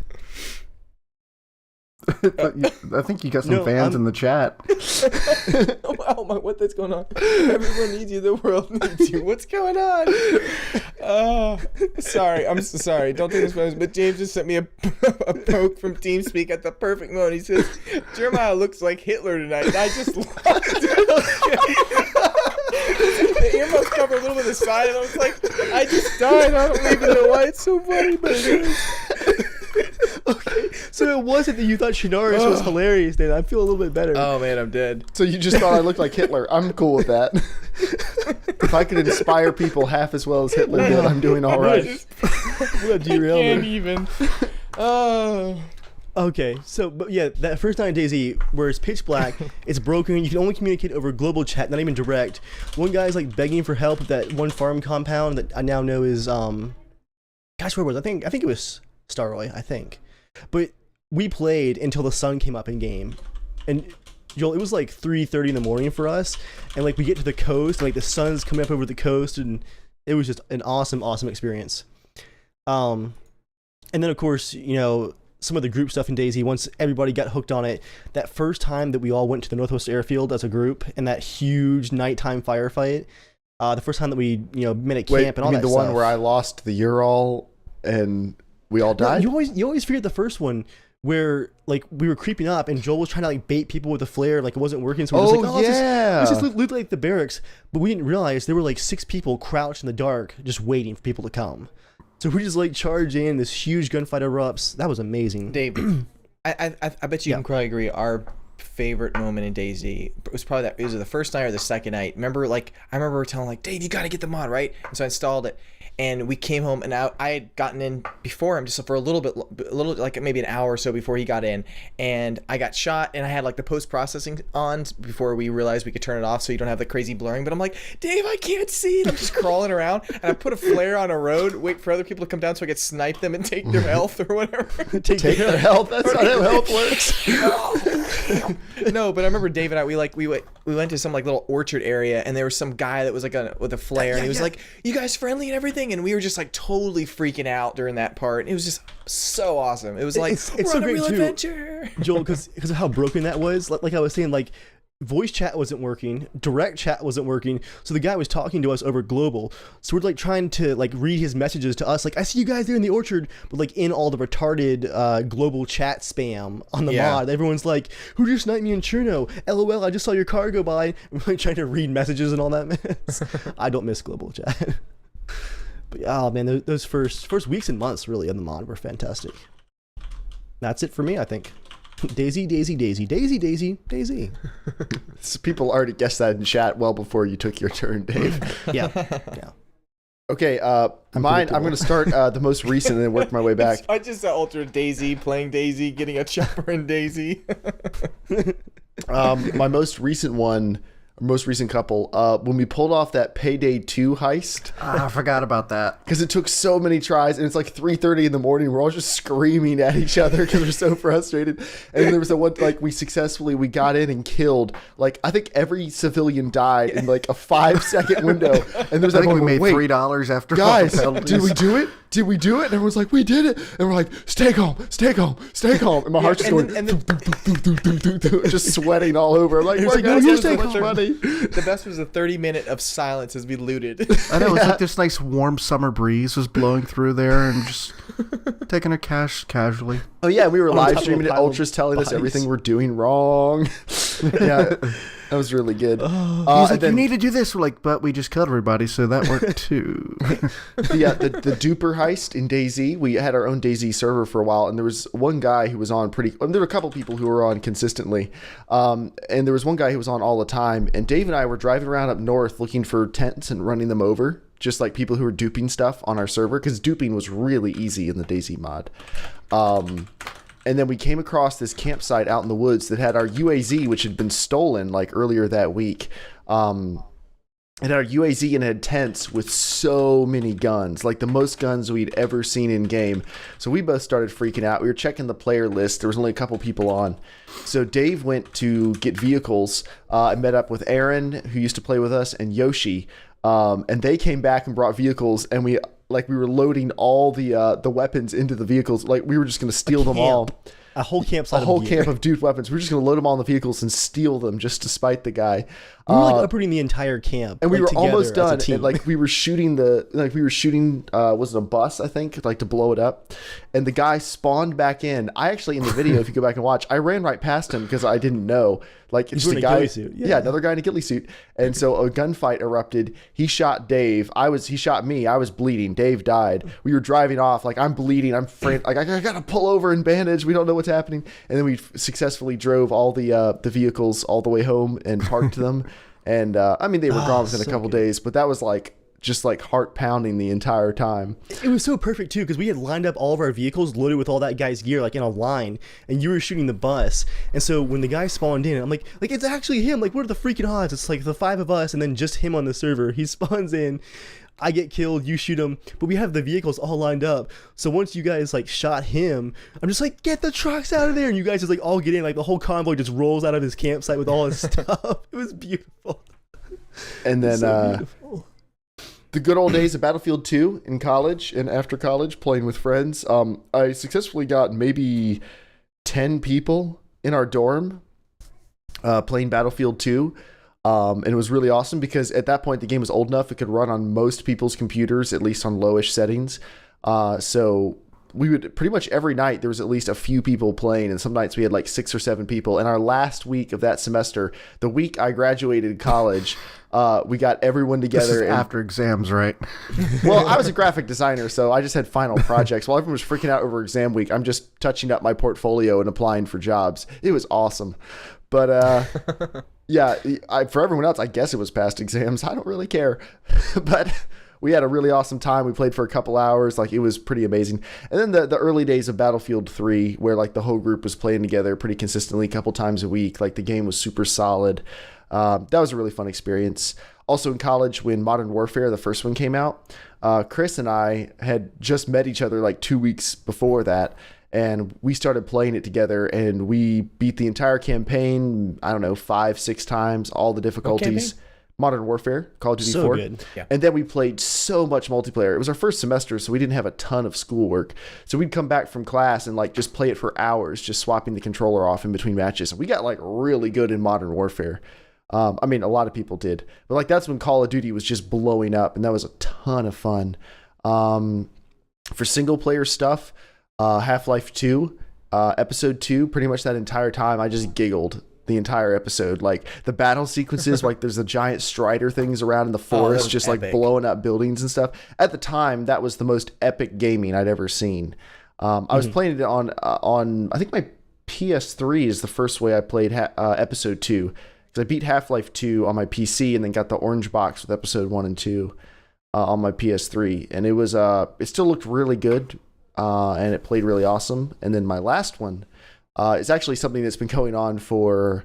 Speaker 3: I think you got some fans in the chat.
Speaker 2: Oh my, what is going on? Everyone needs you. The world needs you. What's going on? Sorry. I'm so sorry. Don't take this photos. But James just sent me a poke from TeamSpeak at the perfect moment. He says, Jeremiah looks like Hitler tonight. And I just lost it. The earmuffs cover a little bit of the side, and I was like, I just died. I don't even know why it's so funny, but it is.
Speaker 4: Okay, so it wasn't that you thought Shinaris was hilarious, then. I feel a little bit better.
Speaker 2: Oh man, I'm dead.
Speaker 1: So you just thought I looked like Hitler. I'm cool with that. If I could inspire people half as well as Hitler did, I'm doing all right.
Speaker 4: We'll derail
Speaker 2: I can't
Speaker 4: there.
Speaker 2: even. Oh.
Speaker 4: Okay, so but yeah, that first night in DayZ, where it's pitch black, it's broken. You can only communicate over global chat, not even direct. One guy's like begging for help at that one farm compound that I now know is gosh, where was it? I think it was Staroy, I think. But we played until the sun came up in game, and Joel, it was like 3:30 in the morning for us, and like we get to the coast, and like the sun's coming up over the coast, and it was just an awesome experience. And then of course, you know, some of the group stuff in DayZ, once everybody got hooked on it, that first time that we all went to the Northwest Airfield as a group, and that huge nighttime firefight, the first time that we, you know, met at camp and all that stuff.
Speaker 1: The one where I lost the Ural and we all died?
Speaker 4: No, you always forget the first one where like we were creeping up and Joel was trying to like bait people with a flare, like it wasn't working, so we're just like, let's just loot like the barracks. But we didn't realize there were like 6 people crouched in the dark just waiting for people to come. So we just like charge in, this huge gunfight erupts. That was amazing.
Speaker 2: Dave, I bet you can probably agree. Our favorite moment in DayZ was probably that. It was the first night or the second night. Remember, like I remember telling like, Dave, you got to get the mod, right? And so I installed it, and we came home, and I had gotten in before him just for a little like maybe an hour or so before he got in, and I got shot, and I had like the post processing on before we realized we could turn it off so you don't have the crazy blurring. But I'm like, Dave, I can't see it. I'm just crawling around, and I put a flare on a road, wait for other people to come down so I could snipe them and take their health or whatever.
Speaker 1: Take their health? That's not how health works.
Speaker 2: No, but I remember Dave and I, we went to some like little orchard area, and there was some guy that was like with a flare, and he was like, you guys friendly and everything, and we were just like totally freaking out during that part. It was just so awesome. It was like,
Speaker 4: it's
Speaker 2: we're
Speaker 4: so
Speaker 2: on a
Speaker 4: great
Speaker 2: real
Speaker 4: too,
Speaker 2: adventure.
Speaker 4: Joel, because of how broken that was. Like I was saying, like voice chat wasn't working, direct chat wasn't working, so the guy was talking to us over global, so we're like trying to like read his messages to us, like, I see you guys there in the orchard, but like in all the retarded global chat spam on the mod, everyone's like, who just sniped me in Cherno? LOL, I just saw your car go by. We're like trying to read messages and all that mess. I don't miss global chat. But oh man, those first weeks and months really on the mod were fantastic. That's it for me, I think. DayZ, DayZ, DayZ, DayZ, DayZ, DayZ.
Speaker 1: So people already guessed that in chat well before you took your turn, Dave.
Speaker 4: Yeah.
Speaker 1: Okay, mine. I'm going to start the most recent and then work my way back.
Speaker 2: I just saw Ultra DayZ playing DayZ, getting a chopper in DayZ.
Speaker 1: My most recent couple, when we pulled off that Payday 2 heist.
Speaker 3: I forgot about that.
Speaker 1: Because it took so many tries, and it's like 3:30 in the morning. We're all just screaming at each other because we're so frustrated. And there was the one, like, we got in and killed, like, I think every civilian died in like a 5-second window. And there's
Speaker 3: I
Speaker 1: that
Speaker 3: think we
Speaker 1: moment,
Speaker 3: made
Speaker 1: wait,
Speaker 3: $3 after
Speaker 1: guys,
Speaker 3: all the penalties.
Speaker 1: did we do it? Did we do it? And everyone's like, we did it. And we're like, stay calm, stay calm, stay calm. And my heart's just going, just sweating all over. I'm like,
Speaker 4: no, you stay calm.
Speaker 1: funny.
Speaker 2: The best was the 30-minute of silence as we looted.
Speaker 3: I know, it was like this nice warm summer breeze was blowing through there and just taking a casually.
Speaker 1: Oh yeah, we were
Speaker 4: On
Speaker 1: live
Speaker 4: top of
Speaker 1: streaming
Speaker 4: a
Speaker 1: it.
Speaker 4: pile of
Speaker 1: Ultra's telling us
Speaker 4: bodies.
Speaker 1: everything we're doing wrong. Yeah, that was really good.
Speaker 3: He's like,
Speaker 1: and then-
Speaker 3: you need to do this. We're like, but we just killed everybody, so that worked too.
Speaker 1: Yeah, the duper heist in DayZ. We had our own DayZ server for a while, and there was one guy who was on there were a couple people who were on consistently, and there was one guy who was on all the time. And Dave and I were driving around up north looking for tents and running them over, just like people who were duping stuff on our server, because duping was really easy in the DayZ mod. And then we came across this campsite out in the woods that had our UAZ, which had been stolen like earlier that week. It had our UAZ and it had tents with so many guns, like the most guns we'd ever seen in game. So we both started freaking out. We were checking the player list. There was only a couple people on. So Dave went to get vehicles and met up with Aaron, who used to play with us, and Yoshi. and they came back and brought vehicles, and we were loading all the weapons into the vehicles. Like we were just gonna steal them all.
Speaker 4: A whole campsite.
Speaker 1: A whole camp of dude weapons. We're just gonna load them all in the vehicles and steal them just to spite the guy.
Speaker 4: We were like uprooting the entire camp,
Speaker 1: and we were almost done.
Speaker 4: And
Speaker 1: like we were shooting was it a bus, I think, like to blow it up. And the guy spawned back in. I actually, in the video, if you go back and watch, I ran right past him because I didn't know. Like it's the guy, yeah, another guy in a ghillie suit. And so a gunfight erupted. He shot Dave. He shot me. I was bleeding. Dave died. We were driving off. Like I'm bleeding. I'm frantic. Like I gotta pull over and bandage. We don't know what's happening. And then we successfully drove all the vehicles all the way home and parked them. And I mean, they were gone within a couple days, but that was like just like heart pounding the entire time.
Speaker 4: It was so perfect too, because we had lined up all of our vehicles loaded with all that guy's gear, like in a line, and you were shooting the bus. And so when the guy spawned in, I'm like it's actually him. Like, what are the freaking odds? It's like the 5 of us, and then just him on the server. He spawns in. I get killed, you shoot him, but we have the vehicles all lined up. So once you guys like shot him, I'm just like, get the trucks out of there, and you guys just like all get in. Like the whole convoy just rolls out of his campsite with all his stuff. It was beautiful.
Speaker 1: And then the good old days of Battlefield 2 in college and after college, playing with friends. I successfully got maybe 10 people in our dorm playing Battlefield 2. And it was really awesome because at that point the game was old enough it could run on most people's computers, at least on lowish settings. So we would pretty much every night there was at least a few people playing, and some nights we had like 6 or 7 people. And our last week of that semester, the week I graduated college, we got everyone together.
Speaker 3: This is after exams, right?
Speaker 1: Well, I was a graphic designer, so I just had final projects. While everyone was freaking out over exam week, I'm just touching up my portfolio and applying for jobs. It was awesome. But yeah, for everyone else, I guess it was past exams. I don't really care. But we had a really awesome time. We played for a couple hours. Like, it was pretty amazing. And then the early days of Battlefield 3, where like the whole group was playing together pretty consistently a couple times a week. Like, the game was super solid. That was a really fun experience. Also in college, when Modern Warfare, the first one, came out, Chris and I had just met each other like 2 weeks before that. And we started playing it together, and we beat the entire campaign, I don't know, 5-6 times, all the difficulties. Modern Warfare, Call of Duty 4.
Speaker 4: Good.
Speaker 2: Yeah.
Speaker 1: And then we played so much multiplayer. It was our first semester, so we didn't have a ton of schoolwork. So we'd come back from class and like just play it for hours, just swapping the controller off in between matches. And we got like really good in Modern Warfare. I mean, a lot of people did. But like that's when Call of Duty was just blowing up, and that was a ton of fun. For single player stuff, Half-Life 2, episode 2, pretty much that entire time I just giggled the entire episode. Like the battle sequences, like there's the giant strider things around in the forest, just
Speaker 2: epic.
Speaker 1: like blowing up buildings and stuff. At the time, that was the most epic gaming I'd ever seen. I was playing it on I think my PS3 is the first way I played episode 2, because I beat Half-Life 2 on my PC and then got the orange box with episode 1 and 2 on my PS3, and it was it still looked really good. And it played really awesome. And then my last one is actually something that's been going on for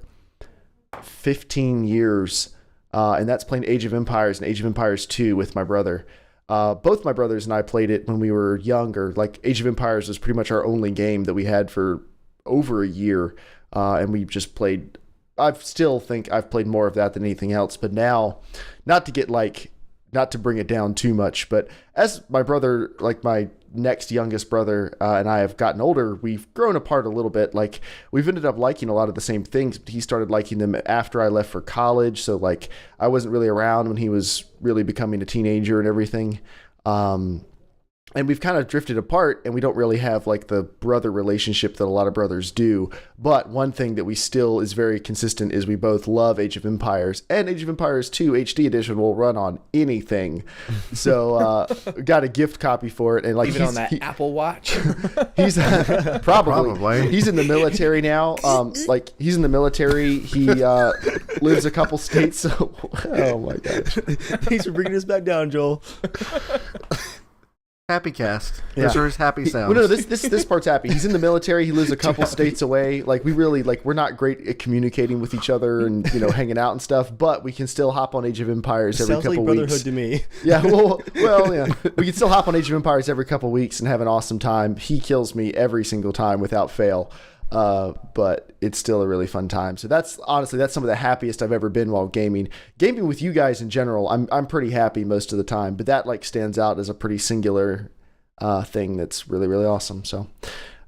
Speaker 1: 15 years, and that's playing Age of Empires and Age of Empires 2 with my brother. Both my brothers and I played it when we were younger. Like, Age of Empires was pretty much our only game that we had for over a year, and we just played. I still think I've played more of that than anything else, but now, not to bring it down too much, but as my brother, like my next youngest brother, and I have gotten older, we've grown apart a little bit. Like, we've ended up liking a lot of the same things, but he started liking them after I left for college. So like, I wasn't really around when he was really becoming a teenager and everything. And we've kind of drifted apart, and we don't really have like the brother relationship that a lot of brothers do. But one thing that we still is very consistent is we both love Age of Empires, and Age of Empires 2 HD edition will run on anything. So got a gift copy for it, and like
Speaker 2: even on that Apple Watch.
Speaker 1: He's probably he's in the military now. Like, he's in the military. He lives a couple states. So, oh my gosh!
Speaker 4: Thanks for bringing us back down, Joel.
Speaker 3: Happy cast.
Speaker 1: Yeah.
Speaker 3: Those are his happy sounds.
Speaker 1: Well, no, this part's happy. He's in the military. He lives a couple states away. Like, we really, like, we're not great at communicating with each other and, you know, hanging out and stuff, but we can still hop on Age of Empires every couple
Speaker 4: weeks. Sounds like brotherhood to me.
Speaker 1: Yeah, well, yeah. We can still hop on Age of Empires every couple weeks and have an awesome time. He kills me every single time without fail. but it's still a really fun time. So that's some of the happiest I've ever been while gaming. Gaming with you guys in general, I'm pretty happy most of the time, but that like stands out as a pretty singular thing that's really, really awesome. So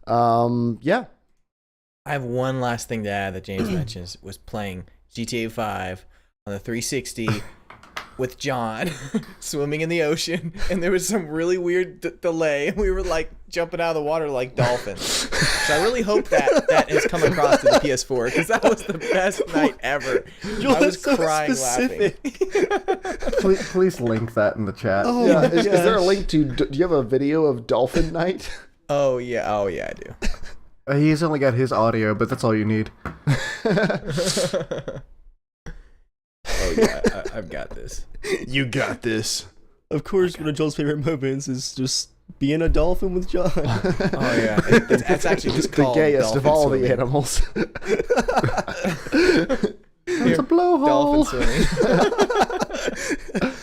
Speaker 1: yeah.
Speaker 2: I have one last thing to add that James mentions was playing GTA 5 on the 360 with John swimming in the ocean, and there was some really weird delay, and we were like jumping out of the water like dolphins. So I really hope that has come across to the PS4, because that was the best night ever. I was crying laughing.
Speaker 3: Please link that in the chat.
Speaker 1: Oh, yeah. Is there a link to? Do you have a video of Dolphin Night?
Speaker 2: Oh yeah, I do.
Speaker 3: He's only got his audio, but that's all you need.
Speaker 2: Oh yeah, I've got this.
Speaker 1: You got this.
Speaker 4: Of course, one of Joel's favorite moments is just being a dolphin with John.
Speaker 2: Oh yeah, it's actually just
Speaker 1: the
Speaker 2: called
Speaker 1: gayest of all
Speaker 2: swimming.
Speaker 1: the animals.
Speaker 3: It's a blowhole.
Speaker 2: Dolphin swimming.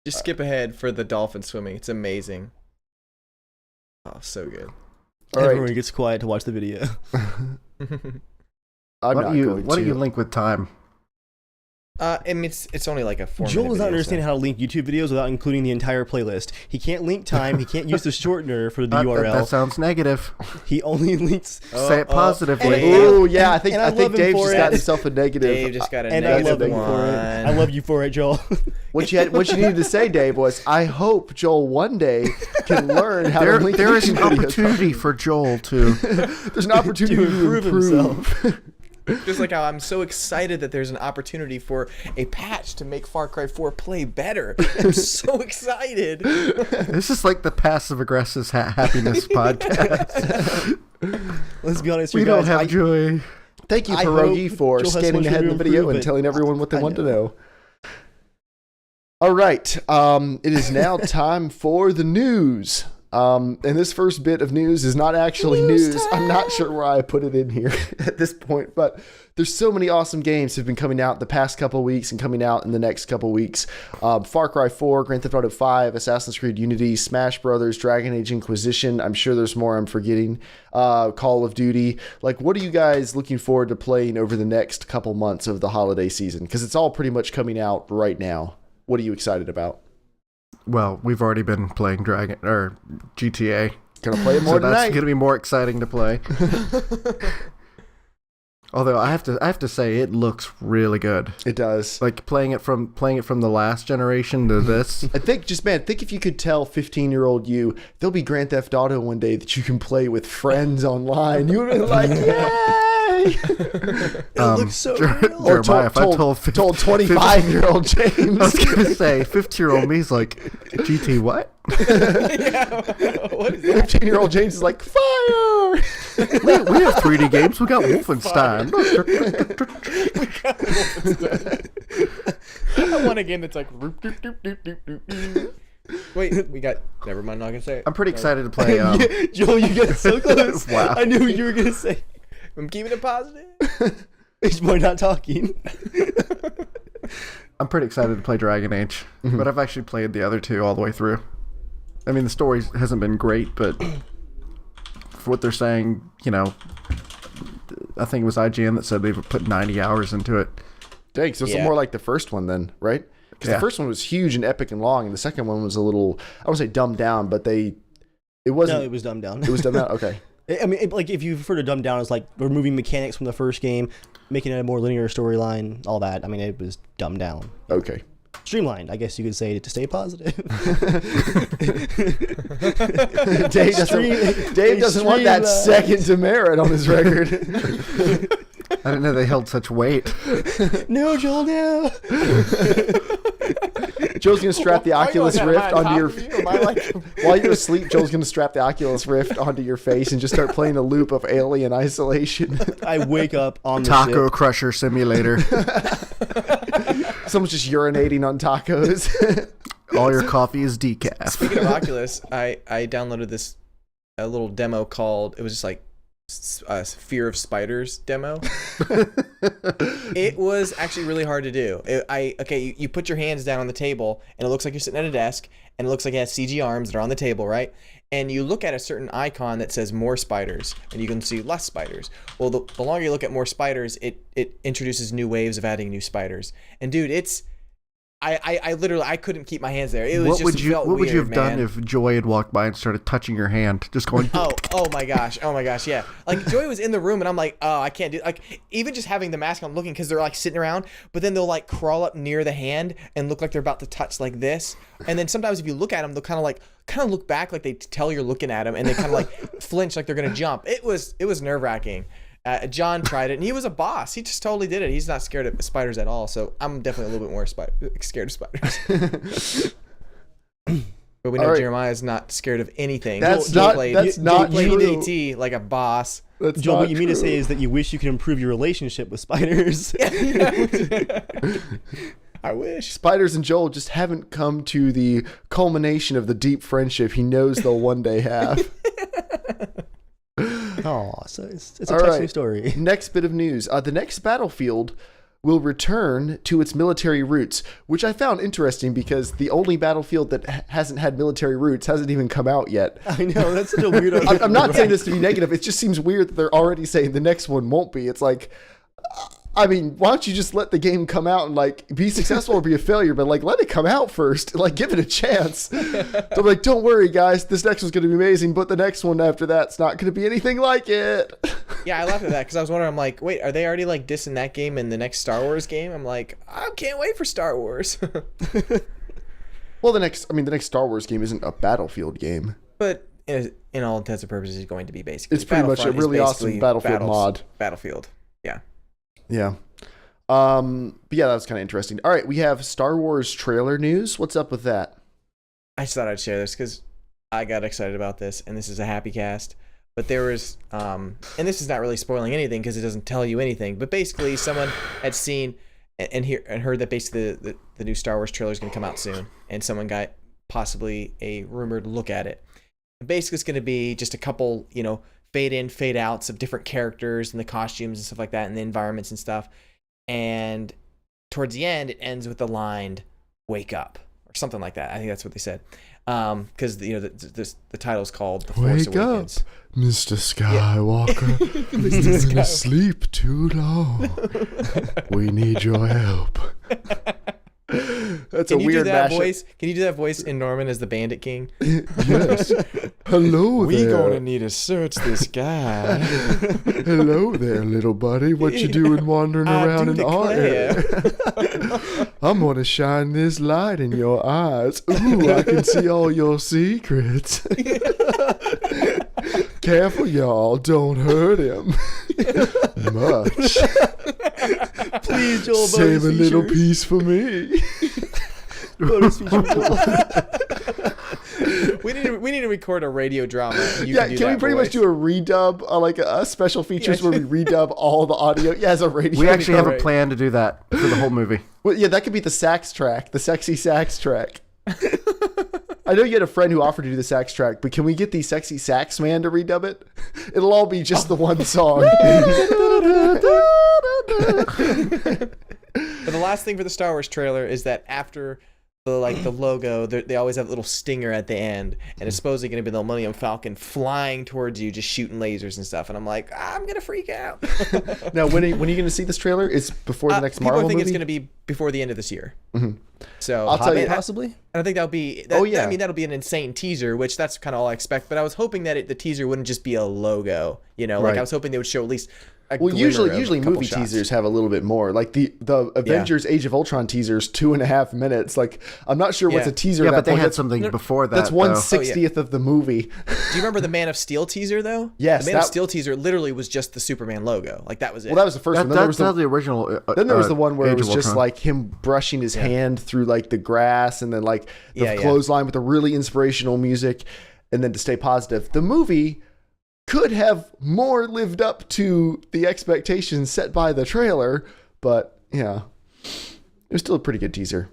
Speaker 2: Just skip ahead for the dolphin swimming. It's amazing. Oh, so good.
Speaker 1: All
Speaker 4: Everyone
Speaker 1: right.
Speaker 4: gets quiet to watch the video.
Speaker 1: Why
Speaker 3: Why don't you link with time?
Speaker 2: I mean, it's only like a 4
Speaker 4: Joel
Speaker 2: minute
Speaker 4: does not
Speaker 2: video,
Speaker 4: understand
Speaker 2: so.
Speaker 4: how to link YouTube videos without including the entire playlist. He can't link time. He can't use the shortener for the URL.
Speaker 3: That sounds negative.
Speaker 4: He only links.
Speaker 3: Say it positively.
Speaker 1: Oh yeah, I think
Speaker 4: And I love him
Speaker 1: Dave
Speaker 4: for
Speaker 1: just
Speaker 4: it.
Speaker 1: got himself a negative.
Speaker 2: Dave just got a
Speaker 4: And I love
Speaker 2: negative
Speaker 4: him
Speaker 2: one.
Speaker 4: for it. I love you for it, Joel.
Speaker 1: What you needed to say, Dave, was I hope Joel one day can learn how to link.
Speaker 3: There is an
Speaker 1: YouTube videos.
Speaker 3: opportunity for Joel to.
Speaker 1: There's an opportunity to
Speaker 4: improve himself.
Speaker 2: Just like how I'm so excited that there's an opportunity for a patch to make Far Cry 4 play better. I'm so excited.
Speaker 3: This is like the passive aggressive happiness podcast.
Speaker 4: Let's be honest,
Speaker 3: We
Speaker 4: you
Speaker 3: don't
Speaker 4: guys.
Speaker 3: have joy.
Speaker 1: Thank you,
Speaker 4: I
Speaker 1: Pierogi,
Speaker 4: hope
Speaker 1: for
Speaker 4: Joel has so
Speaker 1: scanning
Speaker 4: much
Speaker 1: ahead in
Speaker 4: room
Speaker 1: the
Speaker 4: to
Speaker 1: video
Speaker 4: improve
Speaker 1: and
Speaker 4: it.
Speaker 1: telling everyone what they
Speaker 4: I
Speaker 1: want to
Speaker 4: know.
Speaker 1: know. All right, it is now time for the news. And this first bit of news is not actually news. I'm not sure why I put it in here at this point, but there's so many awesome games have been coming out the past couple of weeks and coming out in the next couple of weeks. Far Cry 4, Grand Theft Auto 5, Assassin's Creed Unity, Smash Brothers, Dragon Age Inquisition. I'm sure there's more I'm forgetting. Call of Duty. Like, what are you guys looking forward to playing over the next couple months of the holiday season? Because it's all pretty much coming out right now. What are you excited about?
Speaker 3: Well, we've already been playing GTA.
Speaker 1: Gonna play it more
Speaker 3: So that's
Speaker 1: tonight.
Speaker 3: going to be more exciting to play. Although I have to say it looks really good.
Speaker 1: It does.
Speaker 3: Like playing it from the last generation to this.
Speaker 1: I think think if you could tell 15-year-old you there'll be Grand Theft Auto one day that you can play with friends online. You would be like, yay!
Speaker 4: It looks so real.
Speaker 1: Or
Speaker 3: Jeremiah, if I
Speaker 1: told
Speaker 3: told
Speaker 1: 25-year-old James.
Speaker 3: I was gonna say 15-year-old me's like, GT what?
Speaker 2: Yeah, what is that?
Speaker 1: 15-year-old James is like, fire!
Speaker 3: we have 3D games. We got Wolfenstein.
Speaker 2: I want a game that's like. Wait, we got. Never mind. I'm not gonna say it.
Speaker 3: I'm pretty excited to play.
Speaker 4: Joel, you get so close.
Speaker 3: Wow.
Speaker 4: I knew what you were gonna say.
Speaker 2: I'm keeping it positive.
Speaker 4: It's more not talking.
Speaker 3: I'm pretty excited to play Dragon Age, but I've actually played the other two all the way through. I mean, the story hasn't been great, but for what they're saying, I think it was IGN that said they've put 90 hours into it.
Speaker 1: Dang, so it's
Speaker 2: Yeah.
Speaker 1: more like the first one then, right? Because the
Speaker 3: Yeah.
Speaker 1: first one was huge and epic and long, and the second one was a little, I don't say dumbed down, but it wasn't.
Speaker 4: No, it was dumbed down.
Speaker 1: It was dumbed down? Okay.
Speaker 4: I mean, like if you refer to dumb down as like removing mechanics from the first game, making it a more linear storyline, all that. I mean, it was dumbed down,
Speaker 1: Okay.
Speaker 4: streamlined. I guess you could say to stay positive.
Speaker 1: Dave doesn't want that second demerit on his record.
Speaker 3: I didn't know they held such weight.
Speaker 4: No, Joel, no.
Speaker 1: Joel's gonna strap the Oculus Rift onto your.
Speaker 2: Am I like?
Speaker 1: While you're asleep, Joel's gonna strap the Oculus Rift onto your face and just start playing a loop of Alien Isolation.
Speaker 4: I wake up on the
Speaker 3: Taco
Speaker 4: ship.
Speaker 3: Crusher Simulator.
Speaker 1: Someone's just urinating on tacos.
Speaker 3: All your coffee is decaf.
Speaker 2: Speaking of Oculus, I downloaded this a little demo called. It was just like Fear of Spiders demo. It was actually really hard to do. You put your hands down on the table and it looks like you're sitting at a desk and it looks like it has CG arms that are on the table, right? and you look at a certain icon that says more spiders, and you can see less spiders. Well, the longer you look at more spiders, it introduces new waves of adding new spiders. And dude, I literally I couldn't keep my hands there. It was
Speaker 3: what would you have done if Joy had walked by and started touching your hand, just going?
Speaker 2: Oh my gosh, yeah. Like Joy was in the room, and I'm like, oh, I can't do. Like even just having the mask on, looking, because they're like sitting around, but then they'll like crawl up near the hand and look like they're about to touch like this. And then sometimes if you look at them, they'll kind of look back like they tell you're looking at them, and they kind of like flinch like they're gonna jump. It was nerve-wracking. John tried it, and he was a boss. He just totally did it. He's not scared of spiders at all, so I'm definitely a little bit more scared of spiders. But we know
Speaker 1: right.
Speaker 2: Jeremiah's not scared of anything.
Speaker 1: That's
Speaker 2: Joel
Speaker 1: not
Speaker 2: played
Speaker 1: true.
Speaker 2: DayZ like a boss.
Speaker 1: That's
Speaker 4: Joel,
Speaker 1: not
Speaker 4: what you mean to
Speaker 1: true.
Speaker 4: say is that you wish you could improve your relationship with spiders.
Speaker 2: I wish.
Speaker 1: Spiders and Joel just haven't come to the culmination of the deep friendship he knows they'll one day have.
Speaker 4: Oh, so it's a
Speaker 1: All
Speaker 4: touching
Speaker 1: right.
Speaker 4: story.
Speaker 1: Next bit of news. The next battlefield will return to its military roots, which I found interesting because the only battlefield that hasn't had military roots hasn't even come out yet.
Speaker 4: I know, that's such a weird idea.
Speaker 1: I'm not saying this to be negative. It just seems weird that they're already saying the next one won't be. It's like, I mean, why don't you just let the game come out and like be successful or be a failure, but like let it come out first, like give it a chance. They're like, don't worry guys, this next one's going to be amazing, but the next one after that's not going to be anything like it.
Speaker 2: Yeah, I laughed at that because I was wondering, I'm like, wait, are they already like dissing that game in the next Star Wars game? I'm like, I can't wait for Star Wars.
Speaker 1: Well, the next Star Wars game isn't a Battlefield game.
Speaker 2: But in all intents and purposes, it's going to be basically.
Speaker 1: It's pretty much a
Speaker 2: Battlefront is
Speaker 1: really awesome
Speaker 2: basically
Speaker 1: Battlefield mod.
Speaker 2: Battlefield. Yeah.
Speaker 1: Yeah. But yeah, that was kind of interesting. All right, we have Star Wars trailer news. What's up with that?
Speaker 2: I just thought I'd share this because I got excited about this, and this is a happy cast. But there was, and this is not really spoiling anything because it doesn't tell you anything. But basically, someone had seen and heard that basically the new Star Wars trailer is going to come out soon, and someone got possibly a rumored look at it. And basically, it's going to be just a couple, fade in, fade outs of different characters and the costumes and stuff like that, and the environments and stuff. And towards the end, it ends with the line "Wake up" or something like that. I think that's what they said. Because the title's called "The Force Awakens."
Speaker 1: Up, Mr. Skywalker. You've been asleep too long. We need your help. That's
Speaker 2: Can
Speaker 1: a
Speaker 2: you
Speaker 1: weird
Speaker 2: do that
Speaker 1: mashup.
Speaker 2: voice? Can you do that voice in Norman as the Bandit King?
Speaker 1: Yes. Hello there.
Speaker 2: need to search this guy.
Speaker 1: Hello there, little buddy. What you doing wandering around in our area? I'm going to shine this light in your eyes. Ooh, I can see all your secrets. Careful, y'all. Don't hurt him. Much.
Speaker 4: Please, Joel,
Speaker 1: Save a little piece for me.
Speaker 4: bonus feature, Joel.
Speaker 2: We need to record a radio drama.
Speaker 1: Yeah, can we pretty much do a redub, like a special features where we redub all the audio? Yeah, as a radio.
Speaker 3: We actually have a plan to do that for the whole movie.
Speaker 1: Well, yeah, that could be the sax track, the sexy sax track. I know you had a friend who offered to do the sax track, but can we get the sexy sax man to redub it? It'll all be just the one song.
Speaker 2: But the last thing for the Star Wars trailer is that after the logo, they always have a little stinger at the end, and it's supposedly going to be the Millennium Falcon flying towards you, just shooting lasers and stuff. And I'm like, I'm gonna freak out.
Speaker 1: Now, when are you going to see this trailer? Is before the next Marvel
Speaker 2: people think
Speaker 1: movie?
Speaker 2: it's going to be before the end of this year.
Speaker 1: Mhm.
Speaker 2: So
Speaker 1: I'll tell you,
Speaker 4: Possibly.
Speaker 2: And I think that'll be.
Speaker 1: Oh, yeah.
Speaker 2: I mean, that'll be an insane teaser, which that's kind of all I expect. But I was hoping that the teaser wouldn't just be a logo. Like
Speaker 1: Right.
Speaker 2: I was hoping they would show at least.
Speaker 1: Well, usually movie
Speaker 2: shots.
Speaker 1: teasers have a little bit more. Like the Avengers Age of Ultron teasers, 2.5 minutes. Like I'm not sure what's
Speaker 2: Yeah.
Speaker 1: a teaser.
Speaker 3: Yeah,
Speaker 1: at
Speaker 3: but
Speaker 1: that
Speaker 3: they
Speaker 1: point.
Speaker 3: had something before that.
Speaker 1: That's
Speaker 3: though.
Speaker 1: 1/60th of the movie.
Speaker 2: Do you remember the Man of Steel teaser though?
Speaker 1: Yes,
Speaker 2: The Man of
Speaker 1: that-
Speaker 2: Steel teaser literally was just the Superman logo. Like that was it.
Speaker 1: Well, that was the first one. Then there was
Speaker 3: That's the original.
Speaker 1: Then there was the one where it
Speaker 3: Age
Speaker 1: was
Speaker 3: of
Speaker 1: just
Speaker 3: Ultron.
Speaker 1: like him brushing his hand through like the grass, and then like the
Speaker 2: Yeah, yeah.
Speaker 1: clothesline with the really inspirational music, and then to stay positive. The movie could have more lived up to the expectations set by the trailer, but yeah, it was still a pretty good teaser.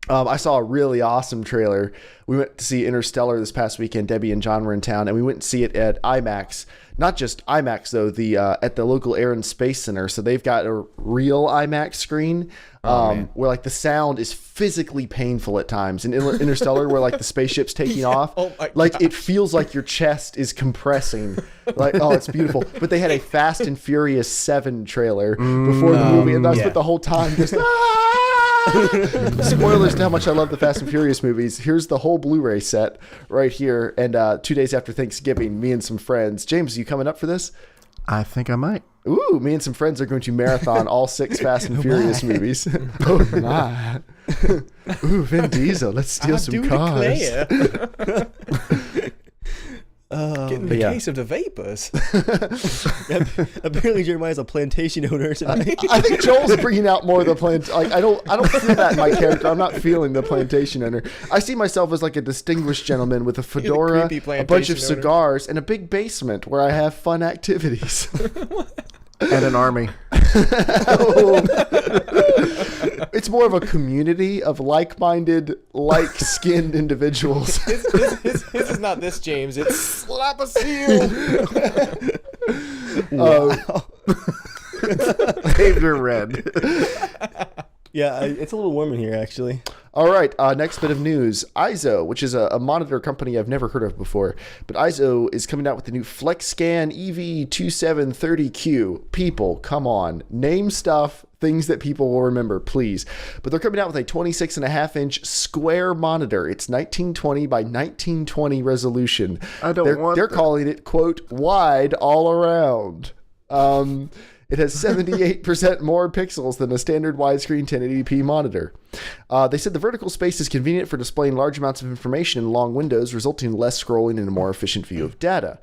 Speaker 1: I saw a really awesome trailer. We went to see Interstellar this past weekend. Debbie and John were in town, and we went to see it at IMAX. Not just IMAX though, the at the local Air and Space Center. So they've got a real IMAX screen where like the sound is physically painful at times. In Interstellar, where like the spaceship's taking off, like it feels like your chest is compressing. Like, oh, it's beautiful. But they had a Fast and Furious 7 trailer before the movie, and I spent the whole time just. Spoilers to how much I love the Fast and Furious movies. Here's the whole Blu-ray set right here. And 2 days after Thanksgiving, me and some friends. James, you coming up for this?
Speaker 3: I think I might.
Speaker 1: Ooh, me and some friends are going to marathon all 6 Fast and Furious movies. Oh my. Ooh, Vin Diesel. Let's steal some cars.
Speaker 2: Getting the case of the vapors.
Speaker 4: Apparently Jeremiah's a plantation owner tonight.
Speaker 1: I think Joel's bringing out more of the plant. Like I don't feel that in my character. I'm not feeling the plantation owner. I see myself as like a distinguished gentleman with a fedora, a bunch of cigars, and a big basement where I have fun activities.
Speaker 3: And an army.
Speaker 1: It's more of a community of like-minded, like-skinned individuals.
Speaker 2: His is not this, James. It's slap a seal.
Speaker 3: Wow. Dave, you're red.
Speaker 4: Yeah, it's a little warm in here, actually.
Speaker 1: All right, next bit of news. ISO, which is a monitor company I've never heard of before, but ISO is coming out with the new FlexScan EV2730Q. People, come on. Name stuff, things that people will remember, please. But they're coming out with a 26.5-inch square monitor. It's 1920 by 1920 resolution. They're calling it, quote, wide all around. It has 78% more pixels than a standard widescreen 1080p monitor. They said the vertical space is convenient for displaying large amounts of information in long windows, resulting in less scrolling and a more efficient view of data.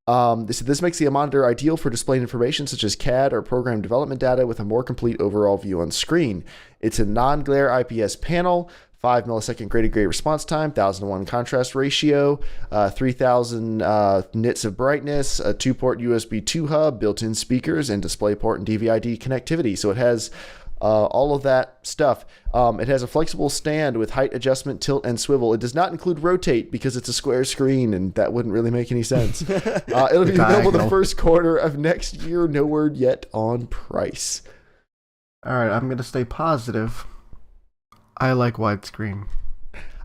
Speaker 1: They said this makes the monitor ideal for displaying information such as CAD or program development data with a more complete overall view on screen. It's a non-glare IPS panel, 5 millisecond grade-to-grade response time, 1000:1 contrast ratio, 3000 nits of brightness, a 2-port USB 2 hub, built-in speakers, and DisplayPort and DVI-D connectivity. So it has all of that stuff. It has a flexible stand with height adjustment, tilt, and swivel. It does not include rotate because it's a square screen, and that wouldn't really make any sense. It'll be available the first quarter of next year. No word yet on price.
Speaker 3: All right, I'm going to stay positive. I like widescreen.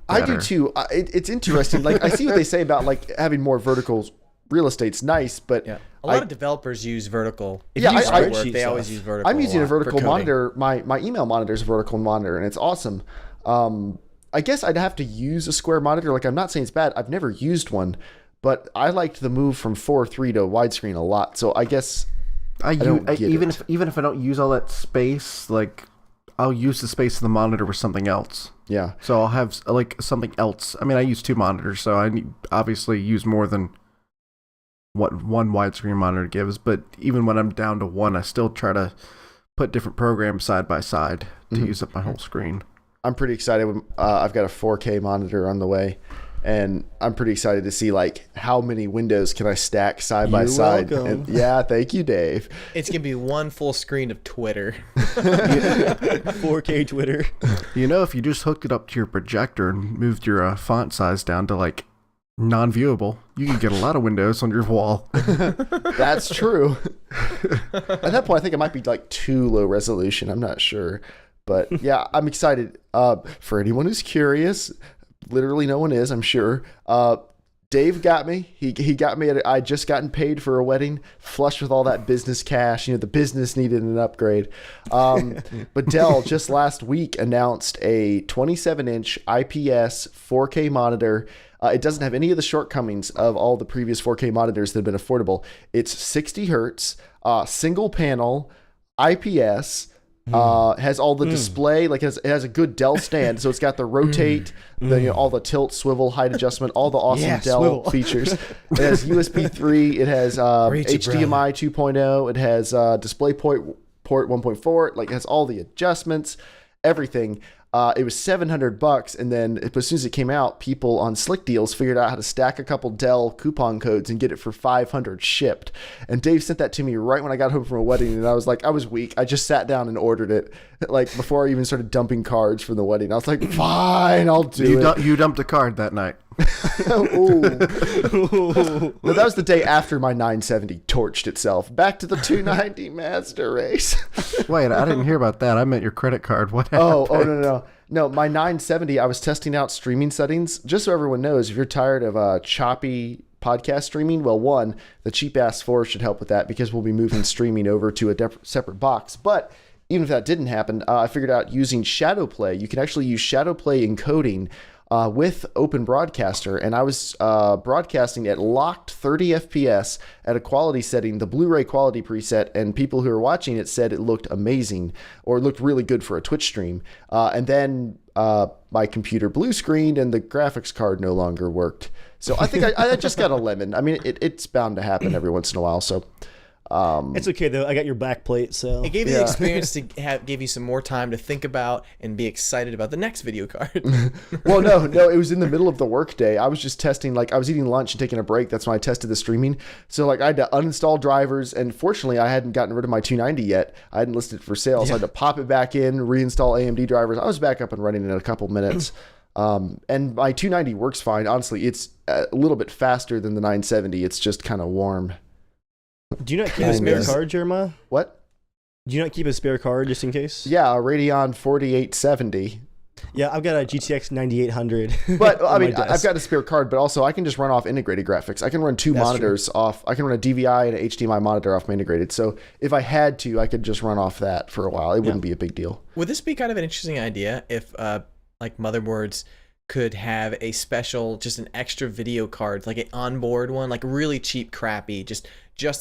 Speaker 1: I do too. It's interesting. Like I see what they say about like having more vertical real estate's nice, but
Speaker 2: a lot of developers use vertical.
Speaker 1: They
Speaker 2: always use vertical.
Speaker 1: I'm using a vertical monitor. My email monitor is a vertical monitor, and it's awesome. I guess I'd have to use a square monitor. Like I'm not saying it's bad. I've never used one, but I liked the move from 4:3 to widescreen a lot. So I guess even if I don't use all that space, like. I'll use the space of the monitor for something else. Yeah. So I'll have like something else. I mean, I use 2 monitors, so I obviously use more than what one widescreen monitor gives. But even when I'm down to 1, I still try to put different programs side by side to use up my whole screen. I'm pretty excited. I've got a 4K monitor on the way. And I'm pretty excited to see like how many windows can I stack side by side. And, yeah, thank you, Dave.
Speaker 2: It's gonna be one full screen of Twitter,
Speaker 4: 4K Twitter.
Speaker 3: You know, if you just hooked it up to your projector and moved your font size down to like non-viewable, you could get a lot of windows on your wall.
Speaker 1: That's true. At that point, I think it might be like too low resolution. I'm not sure, but yeah, I'm excited. For anyone who's curious. Literally no one is, I'm sure. Dave got me. He got me. I just gotten paid for a wedding, flush with all that business cash. You know, the business needed an upgrade. But Dell just last week announced a 27-inch IPS 4K monitor. It doesn't have any of the shortcomings of all the previous 4K monitors that have been affordable. It's 60 hertz, single panel, IPS. Has all the display, like it has a good Dell stand, so it's got the rotate, all the tilt, swivel, height adjustment, all the awesome Dell features. It has USB 3, it has HDMI 2.0, it has DisplayPort 1.4, like it has all the adjustments, everything. It was $700, and then as soon as it came out, people on Slick Deals figured out how to stack a couple Dell coupon codes and get it for $500 shipped. And Dave sent that to me right when I got home from a wedding, and I was like, I was weak. I just sat down and ordered it, like before I even started dumping cards from the wedding. I was like, fine, I'll do it.
Speaker 3: You dumped a card that night.
Speaker 1: No, that was the day after my 970 torched itself. Back to the 290 Master Race.
Speaker 3: Wait, I didn't hear about that. I meant your credit card. What happened?
Speaker 1: No, my 970, I was testing out streaming settings. Just so everyone knows, if you're tired of choppy podcast streaming, well, one, the cheap ass 4 should help with that because we'll be moving streaming over to a separate box. But even if that didn't happen, I figured out using Shadowplay. You can actually use Shadowplay encoding with Open Broadcaster, and I was broadcasting at locked 30 FPS at a quality setting, the Blu-ray quality preset, and people who were watching it said it looked amazing, or it looked really good for a Twitch stream. And then my computer blue screened and the graphics card no longer worked. So I think I just got a lemon. I mean, it's bound to happen every once in a while, so...
Speaker 4: it's okay though. I got your back plate, so
Speaker 2: it gave you the experience to give you some more time to think about and be excited about the next video card.
Speaker 1: Well, no, it was in the middle of the workday. I was just testing, like I was eating lunch and taking a break. That's when I tested the streaming. So like I had to uninstall drivers, and fortunately I hadn't gotten rid of my 290 yet. I hadn't listed it for sale, so I had to pop it back in, reinstall AMD drivers. I was back up and running in a couple minutes. And my 290 works fine. Honestly, it's a little bit faster than the 970. It's just kind of warm.
Speaker 4: Do you not keep a spare card, Jeremiah?
Speaker 1: What?
Speaker 4: Do you not keep a spare card just in case?
Speaker 1: Yeah, a Radeon 4870.
Speaker 4: Yeah, I've got a GTX 9800.
Speaker 1: But I mean, I've got a spare card, but also I can just run off integrated graphics. I can run two monitors off. I can run a DVI and an HDMI monitor off my integrated. So if I had to, I could just run off that for a while. It wouldn't be a big deal.
Speaker 2: Would this be kind of an interesting idea if like motherboards could have a special, just an extra video card, like an onboard one, like really cheap, crappy, just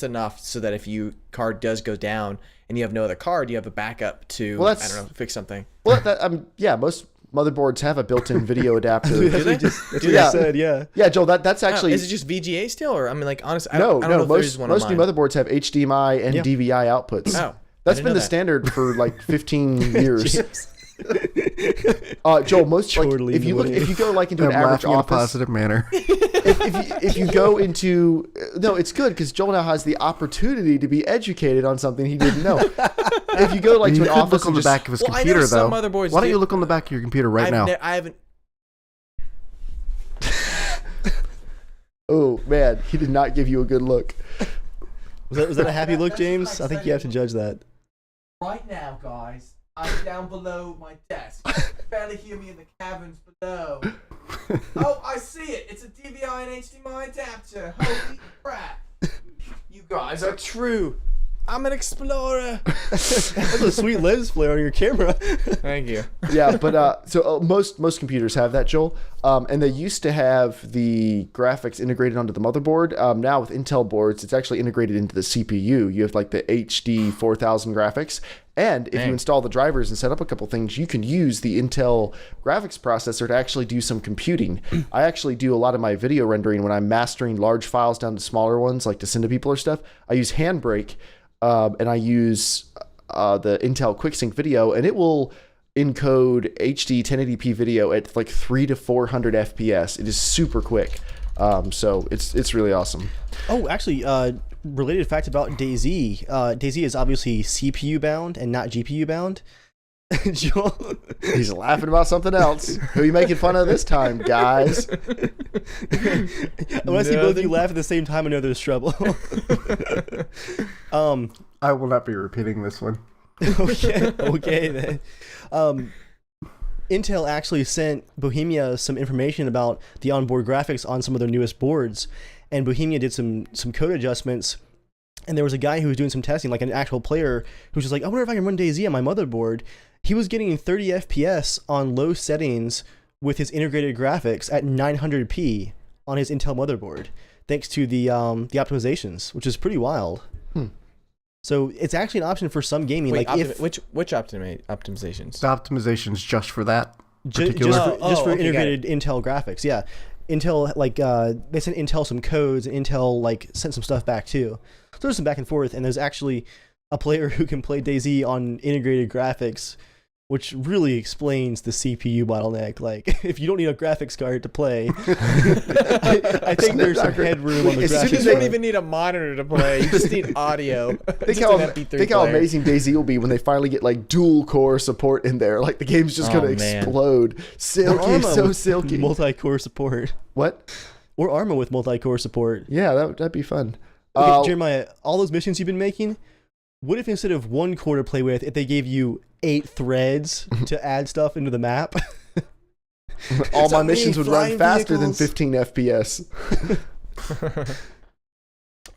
Speaker 2: enough so that if you card does go down and you have no other card, you have a backup to, I don't know, fix something.
Speaker 1: Well, yeah, most motherboards have a built-in video adapter.
Speaker 2: Do they?
Speaker 4: That's what I said, yeah.
Speaker 1: Yeah, Joel, that's actually...
Speaker 2: Is it just VGA still? Or, I mean, like, honestly,
Speaker 1: no,
Speaker 2: I don't know if
Speaker 1: most
Speaker 2: one
Speaker 1: new motherboards have HDMI and DVI outputs.
Speaker 2: Oh,
Speaker 1: that's been the standard for like 15 years. Joel, most like, if you go like into an average office,
Speaker 3: in a positive manner.
Speaker 1: if you go into it's good because Joel now has the opportunity to be educated on something he didn't know. If you go like to an office,
Speaker 3: look on the back of his computer though. Why don't you look on the back of your computer right now?
Speaker 2: I haven't.
Speaker 1: Oh man, he did not give you a good look.
Speaker 4: Was that a happy look, James? I think you have to judge that.
Speaker 2: Right now, guys, I'm down below my desk. You can barely hear me in the caverns below. Oh, I see it. It's a DVI and HDMI adapter. Holy crap. You guys are true. I'm an explorer.
Speaker 4: That's a sweet lens flare on your camera.
Speaker 2: Thank you.
Speaker 1: Yeah, but so most computers have that, Joel. And they used to have the graphics integrated onto the motherboard. Now with Intel boards, it's actually integrated into the CPU. You have like the HD 4000 graphics. And if you install the drivers and set up a couple things, you can use the Intel graphics processor to actually do some computing. I actually do a lot of my video rendering when I'm mastering large files down to smaller ones, like to send to people or stuff. I use Handbrake, and I use the Intel QuickSync video, and it will encode HD 1080p video at like 300 to 400 FPS. It is super quick. So it's really awesome.
Speaker 4: Oh, actually, related fact about DayZ. DayZ is obviously CPU bound and not GPU bound. Joel,
Speaker 1: he's laughing about something else. Who are you making fun of this time, guys?
Speaker 4: When I see both of you laugh at the same time, I know there's trouble.
Speaker 3: I will not be repeating this one.
Speaker 4: Okay then. Intel actually sent Bohemia some information about the onboard graphics on some of their newest boards, and Bohemia did some code adjustments. And there was a guy who was doing some testing, like an actual player, who was just like, I wonder if I can run DayZ on my motherboard. He was getting 30 FPS on low settings with his integrated graphics at 900p on his Intel motherboard, thanks to the optimizations, which is pretty wild. So it's actually an option for some gaming.
Speaker 2: Wait,
Speaker 4: like
Speaker 2: which optimizations?
Speaker 3: The optimizations just for that
Speaker 4: Just for
Speaker 2: okay,
Speaker 4: integrated Intel graphics, yeah. Intel, like, they sent Intel some codes, and Intel, like, sent some stuff back, too. So there's some back and forth, and there's actually a player who can play DayZ on integrated graphics which really explains the CPU bottleneck. Like, if you don't need a graphics card to play, I think there's some headroom on the
Speaker 1: As soon
Speaker 4: graphics
Speaker 1: as
Speaker 2: You don't
Speaker 4: card.
Speaker 2: even need a monitor to play. You just need audio.
Speaker 1: Think
Speaker 2: Just
Speaker 1: how,
Speaker 2: an MP3
Speaker 1: think how
Speaker 2: player.
Speaker 1: amazing DayZ will be when they finally get like dual core support in there. Like the game's just
Speaker 2: Oh,
Speaker 1: gonna
Speaker 2: man.
Speaker 1: explode.
Speaker 4: Or
Speaker 1: Silky,
Speaker 4: ARMA
Speaker 1: so
Speaker 4: with
Speaker 1: silky.
Speaker 4: multi-core support.
Speaker 1: What?
Speaker 4: Or ARMA with multi-core support.
Speaker 1: Yeah, that'd be fun.
Speaker 4: Okay, Jeremiah, all those missions you've been making, what if instead of 1 core to play with, if they gave you 8 threads to add stuff into the map?
Speaker 1: all
Speaker 4: It's
Speaker 1: my
Speaker 4: on me,
Speaker 1: missions would run
Speaker 4: flying
Speaker 1: faster than
Speaker 4: vehicles.
Speaker 1: 15 FPS.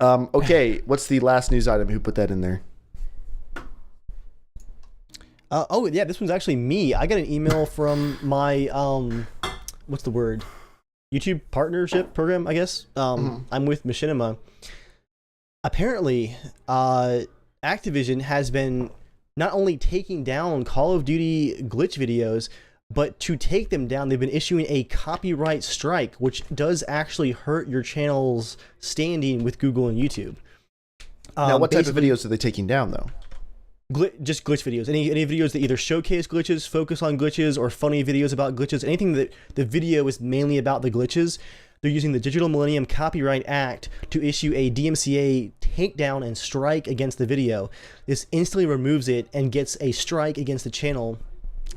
Speaker 1: Okay, what's the last news item? Who put that in there?
Speaker 4: Oh yeah, this one's actually me. I got an email from my what's the word? YouTube partnership program, I guess. I'm with Machinima. Apparently, Activision has been not only taking down Call of Duty glitch videos, but to take them down, they've been issuing a copyright strike, which does actually hurt your channel's standing with Google and YouTube.
Speaker 1: Now, what type of
Speaker 4: basically-
Speaker 1: videos are they taking down, though?
Speaker 4: just glitch videos. Any videos that either showcase glitches, focus on glitches, or funny videos about glitches. Anything that the video is mainly about the glitches. They're using the Digital Millennium Copyright Act to issue a DMCA takedown and strike against the video. This instantly removes it and gets a strike against the channel.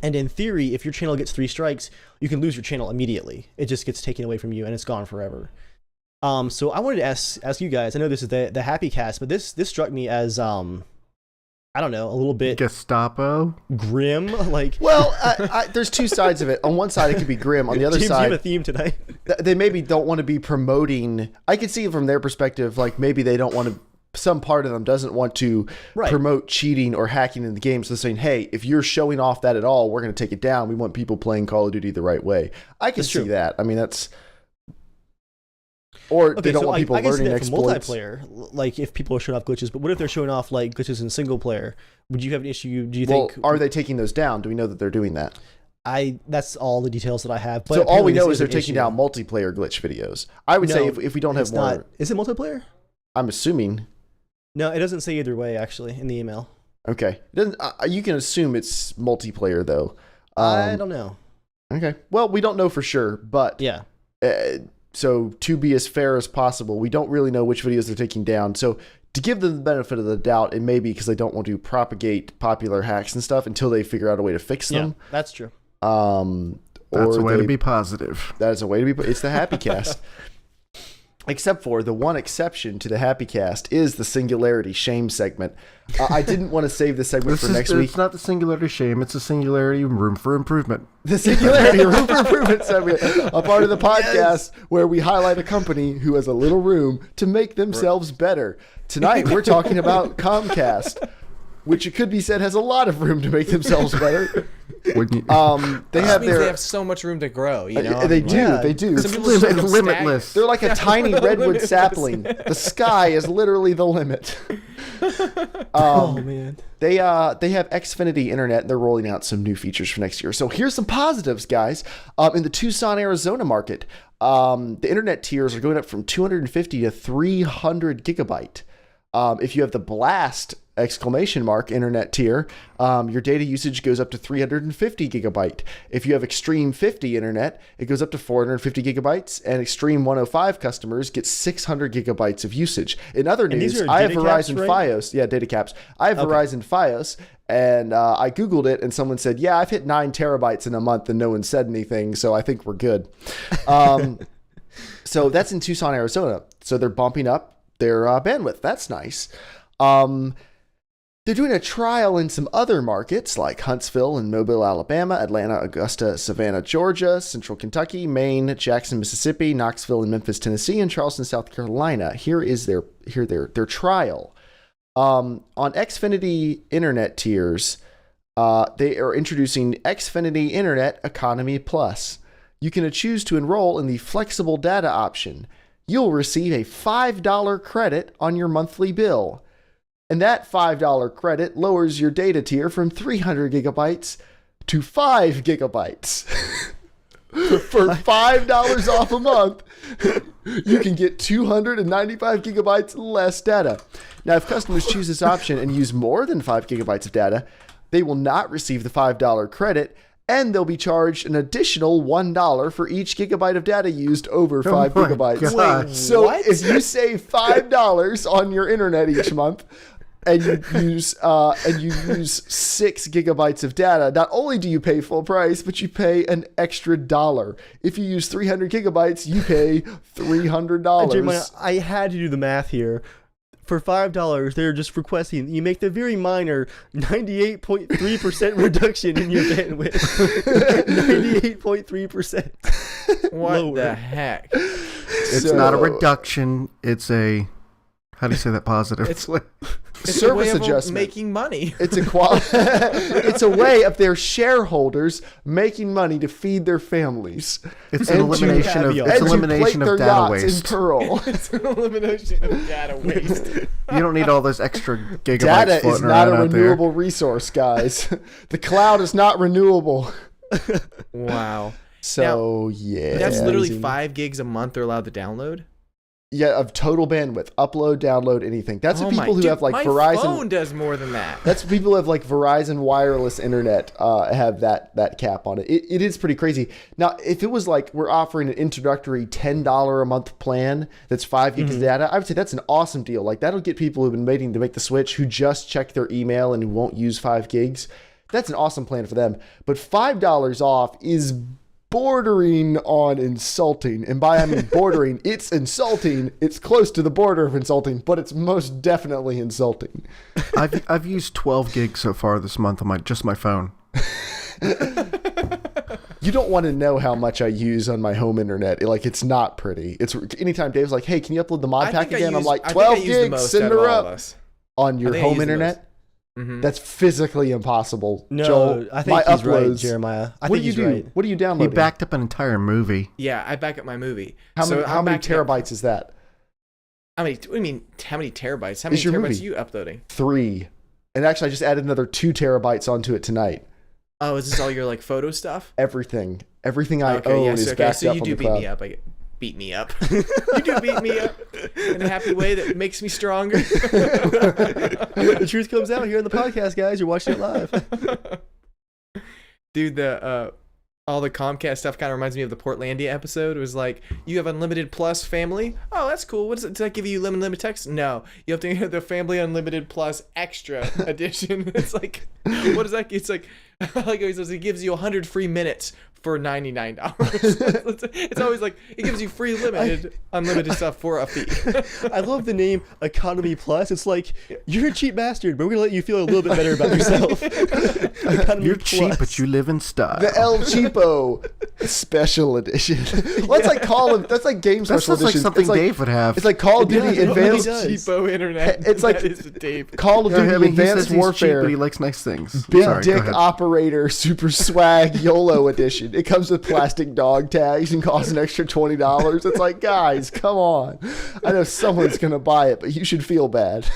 Speaker 4: And in theory, if your channel gets 3 strikes, you can lose your channel immediately. It just gets taken away from you and it's gone forever. So I wanted to ask you guys. I know this is the Happy Cast, but this struck me as I don't know, a little bit
Speaker 3: Gestapo.
Speaker 4: grim. Like,
Speaker 1: Well, there's two sides of it. On one side, it could be grim. On the other
Speaker 4: James, you have a
Speaker 1: side,
Speaker 4: theme tonight.
Speaker 1: they maybe don't want to be promoting. I could see it from their perspective. Like maybe they don't want to. Some part of them doesn't want to
Speaker 4: Right.
Speaker 1: promote cheating or hacking in the game. So they're saying, "Hey, if you're showing off that at all, we're going to take it down. We want people playing Call of Duty the right way." I can
Speaker 4: That's
Speaker 1: see
Speaker 4: true.
Speaker 1: that. I mean, that's. Or they don't
Speaker 4: so
Speaker 1: want people
Speaker 4: I can see
Speaker 1: learning
Speaker 4: that for
Speaker 1: exploits.
Speaker 4: multiplayer, like if people are showing off glitches. But what if they're showing off like glitches in single player? Would you have an issue? Do you
Speaker 1: Well,
Speaker 4: think?
Speaker 1: are they taking those down? Do we know that they're doing that?
Speaker 4: That's all the details that I have. But
Speaker 1: So all we
Speaker 4: apparently
Speaker 1: know
Speaker 4: this
Speaker 1: is they're
Speaker 4: an
Speaker 1: taking
Speaker 4: issue.
Speaker 1: down multiplayer glitch videos. I would say
Speaker 4: No,
Speaker 1: if we don't have
Speaker 4: It's
Speaker 1: more,
Speaker 4: not. Is it multiplayer?
Speaker 1: I'm assuming.
Speaker 4: No, it doesn't say either way. Actually, in the email,
Speaker 1: Okay, it doesn't, you can assume it's multiplayer though.
Speaker 4: I don't know.
Speaker 1: Okay, well we don't know for sure, but
Speaker 4: Yeah.
Speaker 1: So to be as fair as possible, we don't really know which videos they're taking down. So to give them the benefit of the doubt, it may be because they don't want to propagate popular hacks and stuff until they figure out a way to fix
Speaker 4: Yeah,
Speaker 1: them.
Speaker 4: that's true.
Speaker 3: That's a way to
Speaker 1: they-
Speaker 3: be positive.
Speaker 1: That is a way to be. It's the Happy Cast. Except for the one exception to the Happy Cast is the Singularity Shame segment. I didn't want to save this segment for next week.
Speaker 3: It's not the singularity shame. It's a singularity room for improvement.
Speaker 1: The Singularity Room for Improvement segment, a part of the podcast where we highlight a company who has a little room to make themselves better. Tonight, we're talking about Comcast, which it could be said has a lot of room to make themselves better.
Speaker 3: Wouldn't you?
Speaker 1: They
Speaker 2: This
Speaker 1: have
Speaker 2: means
Speaker 1: their.
Speaker 2: they have so much room to grow. You know,
Speaker 1: They do.
Speaker 4: Yeah.
Speaker 1: They do.
Speaker 2: Some people just look
Speaker 3: limitless.
Speaker 1: They're like a tiny redwood
Speaker 2: Limitless.
Speaker 1: sapling. The sky is literally the limit.
Speaker 4: Oh man.
Speaker 1: They have Xfinity Internet, and they're rolling out some new features for next year. So here's some positives, guys. In the Tucson, Arizona market, the internet tiers are going up from 250 to 300 gigabyte. If you have the Blast internet tier, your data usage goes up to 350 gigabyte. If you have Extreme 50 internet, it goes up to 450 gigabytes, and Extreme 105 customers get 600 gigabytes of usage. In other
Speaker 4: these
Speaker 1: news,
Speaker 4: are
Speaker 1: I have
Speaker 4: data caps,
Speaker 1: Verizon
Speaker 4: right?
Speaker 1: Fios. Yeah, data caps. I have Verizon Fios, and I Googled it, and someone said, yeah, I've hit 9 terabytes in a month, and no one said anything, so I think we're good. So that's in Tucson, Arizona. So they're bumping up their bandwidth. That's nice. They're doing a trial in some other markets like Huntsville and Mobile, Alabama, Atlanta, Augusta, Savannah, Georgia, Central Kentucky, Maine, Jackson, Mississippi, Knoxville and Memphis, Tennessee, and Charleston, South Carolina. Here is their trial. On Xfinity Internet tiers, they are introducing Xfinity Internet Economy Plus. You can choose to enroll in the flexible data option. You'll receive a $5 credit on your monthly bill. And that $5 credit lowers your data tier from 300 gigabytes to 5 gigabytes. For $5 off a month, you can get 295 gigabytes less data. Now, if customers choose this option and use more than 5 gigabytes of data, they will not receive the $5 credit, and they'll be charged an additional $1 for each gigabyte of data used over 5
Speaker 3: my
Speaker 1: gigabytes.
Speaker 3: God.
Speaker 4: Wait,
Speaker 1: So
Speaker 4: what?
Speaker 1: if you save $5 on your internet each month, and you use 6 gigabytes of data, not only do you pay full price, but you pay an extra $1. If you use 300 gigabytes, you pay $300.
Speaker 4: Jeremiah, I had to do the math here. For $5, they're just requesting you make the very minor 98.3% reduction in your bandwidth. 98.3%.
Speaker 2: What
Speaker 4: Lower.
Speaker 2: the heck?
Speaker 3: It's not a reduction. It's a, how do you say that positively?
Speaker 2: It's a
Speaker 1: Service
Speaker 2: way of
Speaker 1: adjustment.
Speaker 2: making money.
Speaker 1: It's it's a way of their shareholders making money to feed their families.
Speaker 3: It's an
Speaker 1: And to-
Speaker 3: elimination of,
Speaker 4: and
Speaker 3: it's
Speaker 1: and to
Speaker 3: elimination
Speaker 1: plate
Speaker 3: of
Speaker 1: their
Speaker 3: data
Speaker 1: yachts in
Speaker 3: waste.
Speaker 1: pearl.
Speaker 2: It's an elimination of data waste.
Speaker 3: You don't need all those extra gigabytes
Speaker 1: Data is
Speaker 3: floating
Speaker 1: not a
Speaker 3: around out there.
Speaker 1: renewable resource, guys. The cloud is not renewable.
Speaker 2: Wow.
Speaker 1: So yeah,
Speaker 2: That's literally
Speaker 1: amazing.
Speaker 2: 5 gigs a month they're allowed to download.
Speaker 1: Yeah, of total bandwidth, upload, download, anything. That's what
Speaker 2: my-
Speaker 1: people who
Speaker 2: dude,
Speaker 1: have like
Speaker 2: my
Speaker 1: Verizon.
Speaker 2: phone does more than that.
Speaker 1: That's people who have like Verizon wireless internet have that cap on it. It is pretty crazy. Now, if it was like we're offering an introductory $10 a month plan that's 5 gigs of data, I would say that's an awesome deal. Like that'll get people who've been waiting to make the switch, who just check their email and who won't use 5 gigs. That's an awesome plan for them. But $5 off is bordering on insulting. And by I mean bordering, it's insulting. It's close to the border of insulting, but it's most definitely insulting.
Speaker 3: I've used 12 gigs so far this month on my phone.
Speaker 1: You don't want to know how much I use on my home internet. Like, it's not pretty. It's anytime Dave's like, hey, can you upload the mod pack again? I'm like, 12 gigs, send her up. On your
Speaker 2: I think I
Speaker 1: home
Speaker 2: use the
Speaker 1: internet?
Speaker 2: Mhm.
Speaker 1: That's physically impossible.
Speaker 4: No,
Speaker 1: Joel,
Speaker 4: I
Speaker 1: my
Speaker 4: think he's right,
Speaker 1: uploads.
Speaker 4: Jeremiah. I
Speaker 1: What
Speaker 4: think
Speaker 1: do you
Speaker 4: he's
Speaker 1: do?
Speaker 4: right.
Speaker 1: What are you
Speaker 3: He
Speaker 1: downloading?
Speaker 3: backed up an entire movie.
Speaker 2: Yeah, I back up my movie.
Speaker 1: How
Speaker 2: So
Speaker 1: many
Speaker 2: I'm backing up-
Speaker 1: terabytes is that?
Speaker 2: How many? What do you mean? How many terabytes? How
Speaker 1: Is
Speaker 2: many
Speaker 1: your
Speaker 2: terabytes
Speaker 1: movie?
Speaker 2: are you uploading?
Speaker 1: 3. And actually, I just added another 2 terabytes onto it tonight.
Speaker 2: Oh, is this all your like photo stuff?
Speaker 1: Everything I
Speaker 2: Okay,
Speaker 1: own
Speaker 2: yes,
Speaker 1: is
Speaker 2: okay.
Speaker 1: backed
Speaker 2: So
Speaker 1: up
Speaker 2: you
Speaker 1: on
Speaker 2: do
Speaker 1: the
Speaker 2: beat
Speaker 1: cloud.
Speaker 2: me up. Beat me up. You do beat me up in a happy way that makes me stronger.
Speaker 4: The truth comes out here in the podcast, guys. You're watching it live.
Speaker 2: Dude, the all the Comcast stuff kind of reminds me of the Portlandia episode. It was like, you have unlimited plus family. Oh, that's cool. What is it? Does that give you limited text? No, you have to get the family unlimited plus extra edition. It's like, what is that? It's like he says, it gives you 100 free minutes for $99. It's always like, it gives you free unlimited stuff for a fee.
Speaker 4: I love the name Economy Plus. It's like, you're a cheap bastard, but we're going to let you feel a little bit better about yourself. Economy
Speaker 3: You're cheap,
Speaker 4: Plus.
Speaker 3: but you live in style.
Speaker 1: The El Cheapo Special Edition. Well, that's like that's like Game
Speaker 3: That
Speaker 1: Special
Speaker 3: sounds like
Speaker 1: Edition.
Speaker 3: something
Speaker 1: it's like,
Speaker 3: Dave would have.
Speaker 1: It's like Call of Duty
Speaker 4: Yeah, it really
Speaker 1: Advanced.
Speaker 4: does.
Speaker 2: Cheapo internet.
Speaker 1: It's like-
Speaker 2: That is the Dave.
Speaker 1: Call of
Speaker 3: Yeah,
Speaker 1: Duty
Speaker 3: I mean, he says
Speaker 1: Advanced
Speaker 3: he's cheap,
Speaker 1: Warfare.
Speaker 3: but he likes nice things.
Speaker 1: Big
Speaker 3: Sorry, go
Speaker 1: Dick
Speaker 3: ahead.
Speaker 1: Operator Super Swag YOLO Edition. It comes with plastic dog tags and costs an extra $20. It's like, guys, come on. I know someone's going to buy it, but you should feel bad.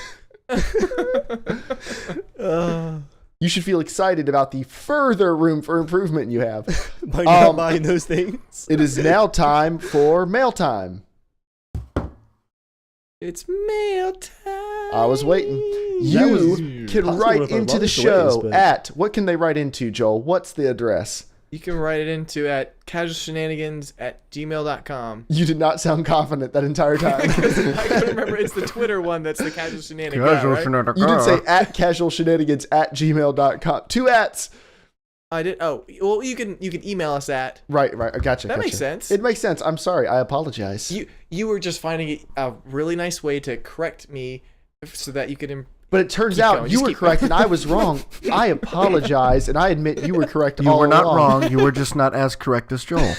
Speaker 1: You should feel excited about the further room for improvement you have.
Speaker 4: By not buying those things.
Speaker 1: It is now time for mail time.
Speaker 2: It's mail time.
Speaker 1: I was waiting.
Speaker 4: That was
Speaker 1: You can
Speaker 4: possibly one
Speaker 1: write
Speaker 4: of our
Speaker 1: into the
Speaker 4: longest
Speaker 1: show
Speaker 4: ways, but-
Speaker 1: at, what can they write into, Joel? What's the address?
Speaker 2: You can write it into at casualshenanigans@gmail.com.
Speaker 1: You did not sound confident that entire time.
Speaker 2: I couldn't remember. It's the Twitter one that's the Casual Shenanigans.
Speaker 3: Casual
Speaker 2: Right?
Speaker 3: Shenanigans.
Speaker 1: You did say at casualshenanigans@gmail.com. 2 ats.
Speaker 2: I did. Oh, well, you can email us at.
Speaker 1: Right. I gotcha.
Speaker 2: That
Speaker 1: gotcha.
Speaker 2: makes sense.
Speaker 1: It makes sense. I'm sorry. I apologize.
Speaker 2: You were just finding a really nice way to correct me so that you could.
Speaker 1: But it turns
Speaker 2: Keep
Speaker 1: out
Speaker 2: going,
Speaker 1: you
Speaker 2: just
Speaker 1: were
Speaker 2: keep
Speaker 1: correct and I was wrong. I apologize and I admit you were correct
Speaker 3: You
Speaker 1: all
Speaker 3: were not
Speaker 1: along.
Speaker 3: wrong. You were just not as correct as Joel.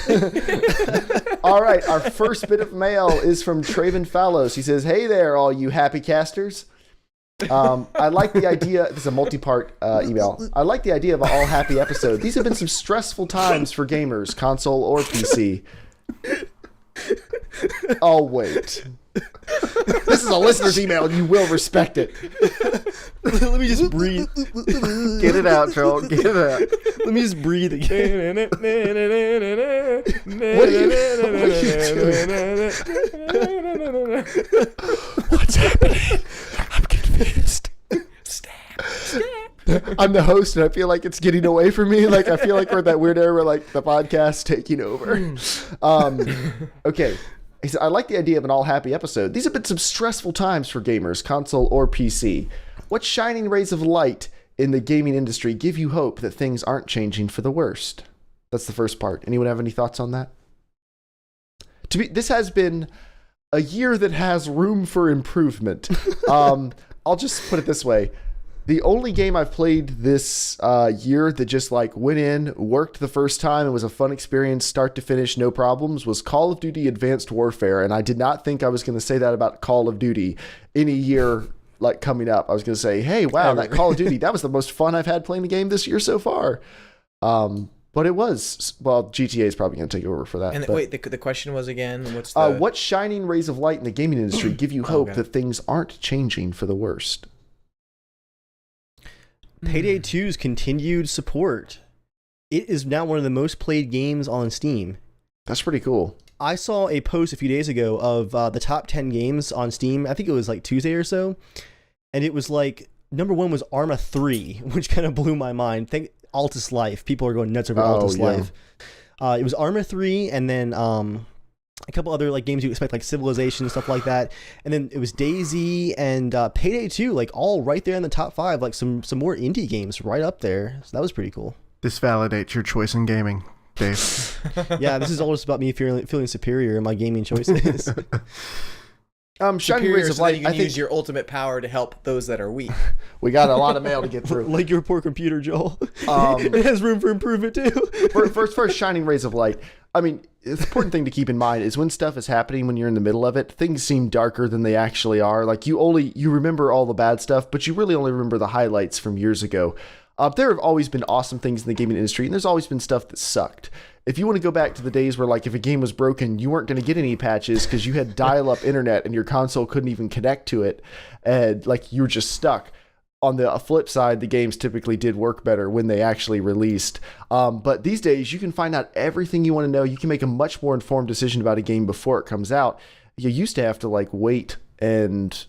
Speaker 1: All right, our first bit of mail is from Traven Fallows. He says, "Hey there, all you happy casters. I like the idea." This is a multi-part email. I like the idea of an all happy episode. These have been some stressful times for gamers, console or PC. I'll wait. This is a listener's email. You will respect it.
Speaker 4: Let me just breathe.
Speaker 3: Get it out, Joel. Get it out.
Speaker 4: Let me just breathe again.
Speaker 1: What are you doing? What's happening? I'm confused.
Speaker 2: Stab.
Speaker 1: I'm the host, and I feel like it's getting away from me. Like I feel like we're in that weird era where like the podcast's taking over. Okay. He said, I like the idea of an all happy episode. These have been some stressful times for gamers, console or PC. What shining rays of light in the gaming industry give you hope that things aren't changing for the worst? That's the first part. Anyone have any thoughts on that? To me, this has been a year that has room for improvement. I'll just put it this way. The only game I've played this year that just like went in, worked the first time, and was a fun experience, start to finish, no problems, was Call of Duty Advanced Warfare. And I did not think I was going to say that about Call of Duty in a year like coming up. I was going to say, hey, wow, that Call of Duty, that was the most fun I've had playing the game this year so far. But it was, well, GTA is probably going to take over for that.
Speaker 2: And
Speaker 1: but,
Speaker 2: wait, the question was again, what's the...
Speaker 1: what shining rays of light in the gaming industry give you hope that things aren't changing for the worst?
Speaker 4: Payday 2's continued support. It is now one of the most played games on Steam.
Speaker 1: That's pretty cool.
Speaker 4: I saw a post a few days ago of the top 10 games on Steam. I think it was like Tuesday or so. And it was like, number 1 was ARMA 3, which kind of blew my mind. Think Altus Life. People are going nuts over Altus Life. It was ARMA 3, and then a couple other like games you expect, like Civilization, stuff like that. And then it was DayZ and Payday 2, like all right there in the top 5, like some more indie games right up there. So that was pretty cool.
Speaker 3: This validates your choice in gaming, Dave.
Speaker 4: Yeah, this is all just about me feeling superior in my gaming choices.
Speaker 1: Shining rays of light.
Speaker 2: You can use your ultimate power to help those that are weak.
Speaker 1: We got a lot of mail to get through.
Speaker 4: Like your poor computer, Joel. It has room for improvement too.
Speaker 1: First, shining rays of light. I mean, the important thing to keep in mind is when stuff is happening, when you're in the middle of it, things seem darker than they actually are. Like you remember all the bad stuff, but you really only remember the highlights from years ago. There have always been awesome things in the gaming industry, and there's always been stuff that sucked. If you want to go back to the days where, like, if a game was broken, you weren't going to get any patches because you had dial-up internet and your console couldn't even connect to it, and, like, you were just stuck. On the flip side, the games typically did work better when they actually released. But these days, you can find out everything you want to know. You can make a much more informed decision about a game before it comes out. You used to have to, like, wait and,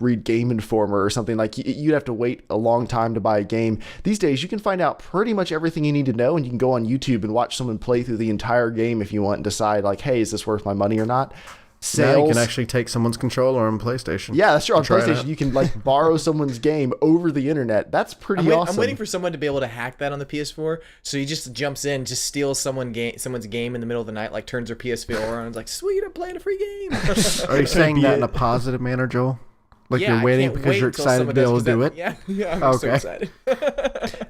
Speaker 1: read Game Informer or something. Like you'd have to wait a long time to buy a game. These days you can find out pretty much everything you need to know, and you can go on YouTube and watch someone play through the entire game if you want and decide like, hey, is this worth my money or not?
Speaker 3: Now you can actually take someone's controller on PlayStation.
Speaker 1: Yeah, that's true. On PlayStation you can like borrow someone's game over the internet. That's pretty awesome.
Speaker 2: I'm waiting for someone to be able to hack that on the PS4. So he just jumps in, just steals someone's game in the middle of the night, like turns their PS4 on, and is like, sweet, I'm playing a free game.
Speaker 3: Are you saying that in a positive manner, Joel? Like you're waiting because you're excited to be able to do it?
Speaker 2: Yeah, I'm so excited.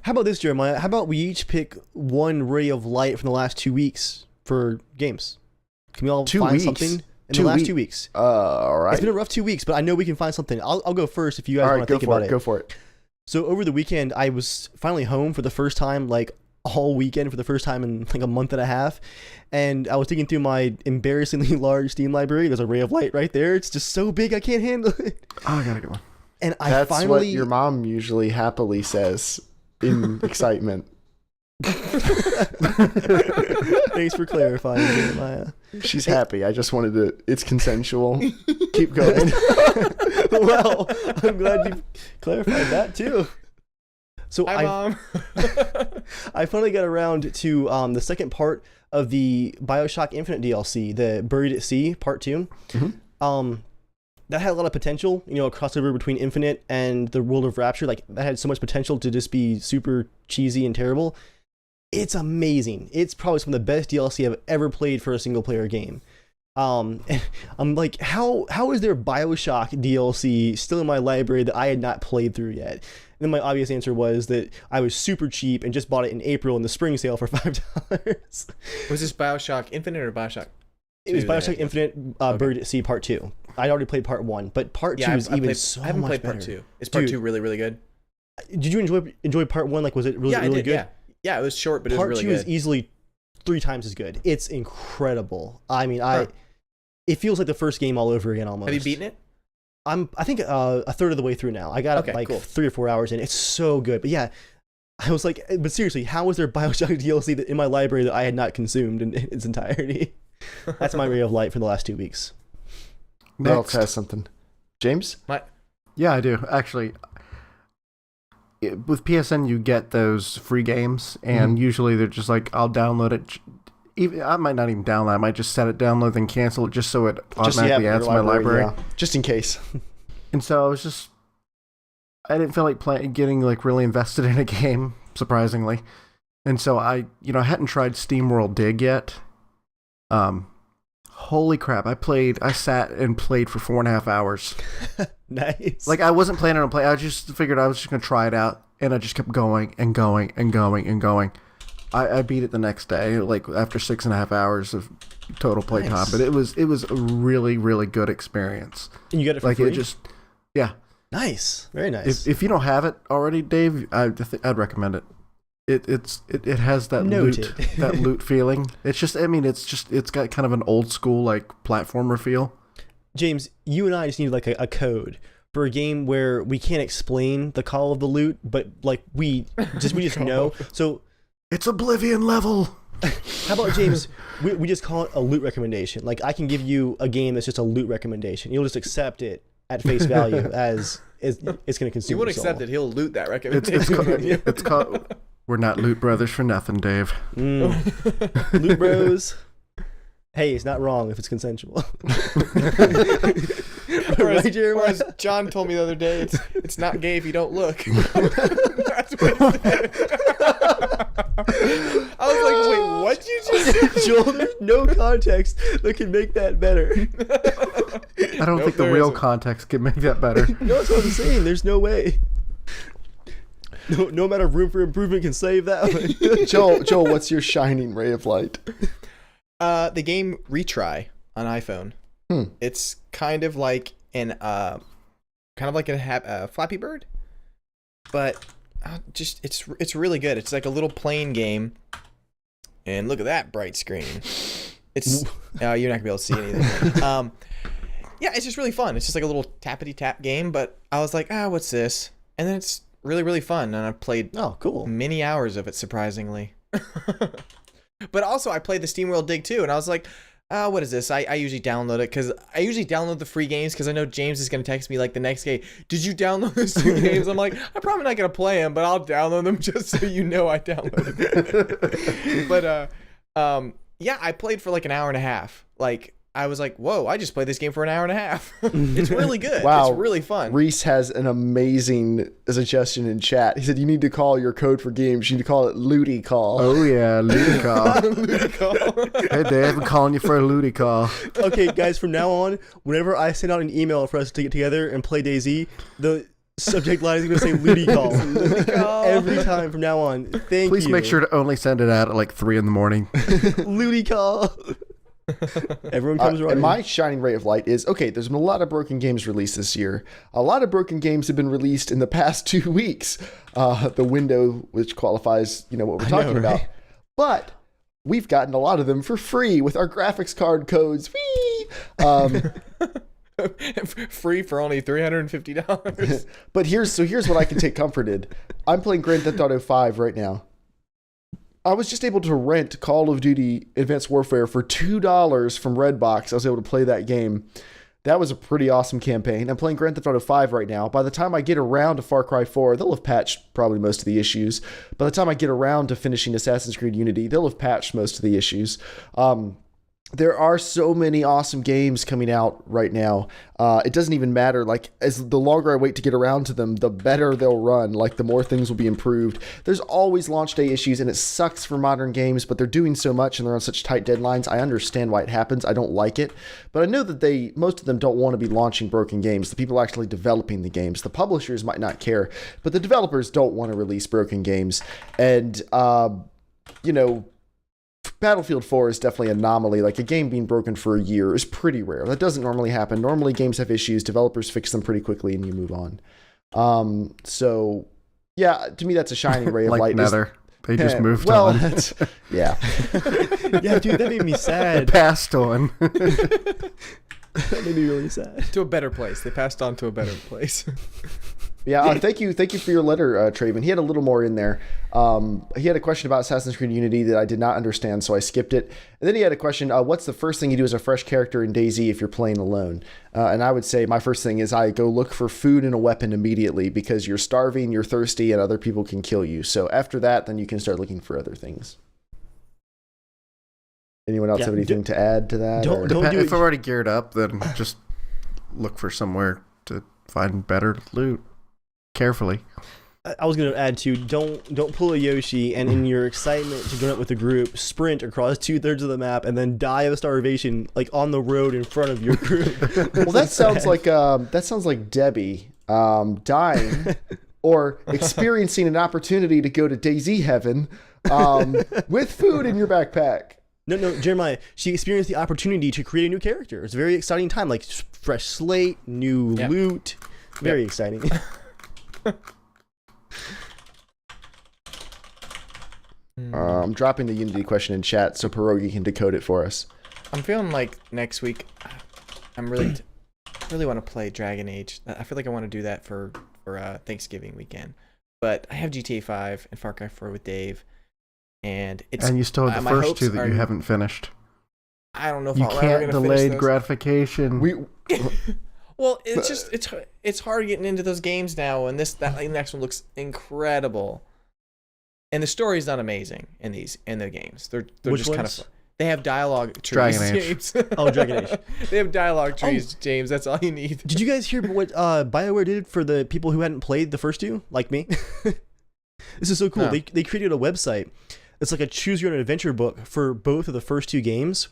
Speaker 4: How about this, Jeremiah? How about we each pick one ray of light from the last 2 weeks for games? Can we all find something in the last 2 weeks?
Speaker 1: All right.
Speaker 4: It's been a rough 2 weeks, but I know we can find something. I'll go first if you guys want to think about it.
Speaker 1: Go for it.
Speaker 4: So over the weekend, I was finally home for the first time, like all weekend for the first time in like a month and a half. And I was digging through my embarrassingly large Steam library. There's a ray of light right there. It's just so big I can't handle it.
Speaker 3: Oh, I gotta get one.
Speaker 4: And
Speaker 1: That's what your mom usually happily says in excitement.
Speaker 4: Thanks for clarifying, Jeremiah.
Speaker 1: She's happy. I just wanted to. It's consensual. Keep going.
Speaker 4: Well, I'm glad you clarified that too. So
Speaker 2: Hi, Mom.
Speaker 4: I finally got around to the second part of the BioShock Infinite DLC, the Buried at Sea Part 2. Mm-hmm. That had a lot of potential, a crossover between Infinite and the World of Rapture. Like, that had so much potential to just be super cheesy and terrible. It's amazing. It's probably some of the best DLC I've ever played for a single-player game. I'm like, how is there BioShock DLC still in my library that I had not played through yet? And then my obvious answer was that I was super cheap and just bought it in April in the spring sale for $5.
Speaker 2: Was this BioShock Infinite or BioShock 2?
Speaker 4: It was BioShock Infinite Buried at Sea Part 2. I'd already played Part 1, but Part 2 is so much better.
Speaker 2: I haven't played Part 2. Is Part 2 really, really good?
Speaker 4: Did you enjoy Part 1? Like, was it really good?
Speaker 2: Yeah, it was short, but it was really good.
Speaker 4: Part 2 is easily 3 times as good. It's incredible. I mean, it feels like the first game all over again almost.
Speaker 2: Have you beaten it?
Speaker 4: I think a third of the way through now. I got cool. 3 or 4 hours in. It's so good. But yeah, I was like, but seriously, how was there BioShock DLC in my library that I had not consumed in its entirety? That's my ray of light for the last 2 weeks.
Speaker 1: Who else has something? James?
Speaker 3: Yeah, I do. Actually, with PSN you get those free games, and usually they're just like, I'll download it. Even I might not even download. I might just set it, download, then cancel it, just so it automatically adds to my library.
Speaker 1: Yeah. Just in case.
Speaker 3: And so I didn't feel like getting like really invested in a game, surprisingly. And so I hadn't tried SteamWorld Dig yet. Holy crap! I sat and played for 4.5 hours.
Speaker 4: Nice.
Speaker 3: Like, I wasn't planning on playing. I just figured I was just gonna try it out, and I just kept going and going and going and going. I beat it the next day, like after 6.5 hours of total playtime. But it was a really, really good experience.
Speaker 4: And you got it for free?
Speaker 3: Yeah.
Speaker 4: Nice. Very nice.
Speaker 3: If you don't have it already, Dave, I'd recommend it. It has that loot feeling. It's got kind of an old school like platformer feel.
Speaker 4: James, you and I just need like a code for a game where we can't explain the call of the loot, but like we just know. So
Speaker 3: it's Oblivion level.
Speaker 4: How about, James, we just call it a loot recommendation. Like, I can give you a game that's just a loot recommendation. You'll just accept it at face value as it's going to consume.
Speaker 2: You won't
Speaker 4: your
Speaker 2: accept
Speaker 4: soul.
Speaker 2: it. He'll loot that recommendation.
Speaker 3: It's called. We're not loot brothers for nothing, Dave.
Speaker 4: Loot bros. Hey, it's not wrong if it's consensual.
Speaker 2: Right, Jeremiah? As John told me the other day, it's not gay if you don't look. That's what he said. I was like, wait, what you just say?
Speaker 4: Joel, there's no context that can make that better.
Speaker 3: I don't think the real context can make that better.
Speaker 4: No, that's what I'm saying. There's no way. No amount of room for improvement can save that one.
Speaker 1: Joel, what's your shining ray of light?
Speaker 2: The game Retry on iPhone. It's kind of like a Flappy Bird, but it's really good. It's like a little plain game, and look at that bright screen. It's you're not gonna be able to see anything. Yeah, it's just really fun. It's just like a little tappity tap game, but I was like, what's this? And then it's really, really fun, and I've played many hours of it, surprisingly. But also, I played the SteamWorld Dig too, and I was like, what is this? I usually download it because I usually download the free games because I know James is going to text me like the next day, did you download those 2 games? I'm like, I'm probably not going to play them, but I'll download them just so you know I downloaded them. But yeah, I played for like an hour and a half. Like, I was like, whoa, I just played this game for an hour and a half. It's really good.
Speaker 1: Wow.
Speaker 2: It's really fun.
Speaker 1: Reese has an amazing suggestion in chat. He said, you need to call your code for games. You need to call it Looty Call.
Speaker 3: Oh, yeah, Looty Call.
Speaker 2: Looty Call.
Speaker 3: Hey, Dave, I'm calling you for a Looty Call.
Speaker 4: Okay, guys, from now on, whenever I send out an email for us to get together and play DayZ, the subject line is going to say Looty Call.
Speaker 2: Looty Call.
Speaker 4: Every time from now on.
Speaker 3: Please make sure to only send it out at like 3 a.m.
Speaker 4: Looty Call. Everyone comes running.
Speaker 1: And my shining ray of light is, okay, there's been a lot of broken games released this year. A lot of broken games have been released in the past 2 weeks. The window, which qualifies, what we're talking about. But we've gotten a lot of them for free with our graphics card codes. Whee!
Speaker 2: Free for only $350.
Speaker 1: But here's what I can take comfort in. I'm playing Grand Theft Auto 5 right now. I was just able to rent Call of Duty Advanced Warfare for $2 from Redbox. I was able to play that game. That was a pretty awesome campaign. I'm playing Grand Theft Auto 5 right now. By the time I get around to Far Cry 4, they'll have patched probably most of the issues. By the time I get around to finishing Assassin's Creed Unity, they'll have patched most of the issues. There are so many awesome games coming out right now. It doesn't even matter. Like, as the longer I wait to get around to them, the better they'll run. Like, the more things will be improved. There's always launch day issues, and it sucks for modern games, but they're doing so much and they're on such tight deadlines. I understand why it happens. I don't like it. But I know that most of them don't want to be launching broken games. The people actually developing the games. The publishers might not care, but the developers don't want to release broken games. And, Battlefield 4 is definitely an anomaly. Like, a game being broken for a year is pretty rare. That doesn't normally happen. Normally, games have issues. Developers fix them pretty quickly, and you move on. So, yeah, to me, that's a shining ray of
Speaker 3: like
Speaker 1: light.
Speaker 3: Nether. They just moved on.
Speaker 1: Yeah.
Speaker 4: Yeah, dude, that made me sad.
Speaker 3: They passed on.
Speaker 4: That made me really sad.
Speaker 2: To a better place. They passed on to a better place.
Speaker 1: Yeah, thank you for your letter, Traven. He had a little more in there. He had a question about Assassin's Creed Unity that I did not understand, so I skipped it. And then he had a question, what's the first thing you do as a fresh character in DayZ if you're playing alone? And I would say my first thing is I go look for food and a weapon immediately because you're starving, you're thirsty, and other people can kill you. So after that, then you can start looking for other things. Anyone else have anything to add to that?
Speaker 4: Don't do it.
Speaker 3: If I'm already geared up, then just look for somewhere to find better loot carefully.
Speaker 4: I was going to add too, don't pull a Yoshi and in your excitement to join up with the group, sprint across 2/3 of the map and then die of starvation like on the road in front of your group.
Speaker 1: Well, that sounds like Debbie dying or experiencing an opportunity to go to DayZ heaven with food in your backpack.
Speaker 4: No, Jeremiah, she experienced the opportunity to create a new character. It's a very exciting time, like fresh slate, new loot. Very exciting.
Speaker 1: I'm dropping the Unity question in chat so Pierogi can decode it for us.
Speaker 2: I'm feeling like next week, I'm really want to play Dragon Age. I feel like I want to do that for Thanksgiving weekend. But I have GTA 5 and Far Cry 4 with Dave, and
Speaker 3: you still have the first two that you haven't finished.
Speaker 2: I don't know if
Speaker 3: you
Speaker 2: I'll ever
Speaker 3: can't
Speaker 2: gonna
Speaker 3: delayed
Speaker 2: finish
Speaker 3: gratification.
Speaker 2: Well, it's hard getting into those games now, and the next one looks incredible. And the story's not amazing in the games. They're
Speaker 4: Which
Speaker 2: just kind
Speaker 4: ones?
Speaker 2: of. They have dialogue trees,
Speaker 3: Dragon Age.
Speaker 2: James.
Speaker 4: Oh, Dragon Age.
Speaker 2: They have dialogue trees, James. That's all you need.
Speaker 4: Did you guys hear what BioWare did for the people who hadn't played the first two, like me? This is so cool.
Speaker 2: No.
Speaker 4: They created a website. It's like a choose your own adventure book for both of the first two games.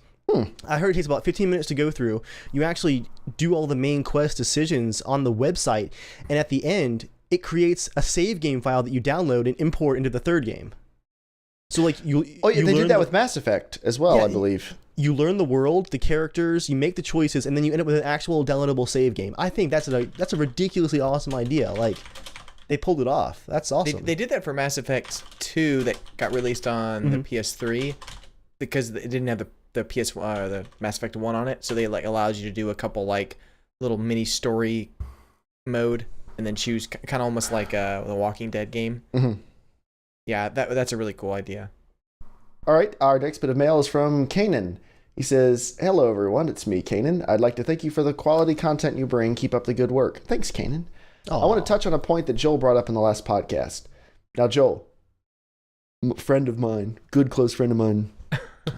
Speaker 4: I heard it takes about 15 minutes to go through. You actually do all the main quest decisions on the website, and at the end, it creates a save game file that you download and import into the third game. So like
Speaker 1: they did that with Mass Effect as well, I believe.
Speaker 4: You learn the world, the characters, you make the choices, and then you end up with an actual downloadable save game. I think that's a ridiculously awesome idea. Like, they pulled it off. That's awesome.
Speaker 2: They did that for Mass Effect 2 that got released on the PS3 because it didn't have the the Mass Effect 1 on it, so they like allows you to do a couple like little mini story mode and then choose kind of almost like the Walking Dead game. Yeah, that's a really cool idea.
Speaker 1: All right, our next bit of mail is from Kanan. He says, "Hello everyone, it's me, Kanan. I'd like to thank you for the quality content you bring. Keep up the good work." Thanks, Kanan. I want to touch on a point that Joel brought up in the last podcast. Now, Joel, friend of mine, good close friend of mine,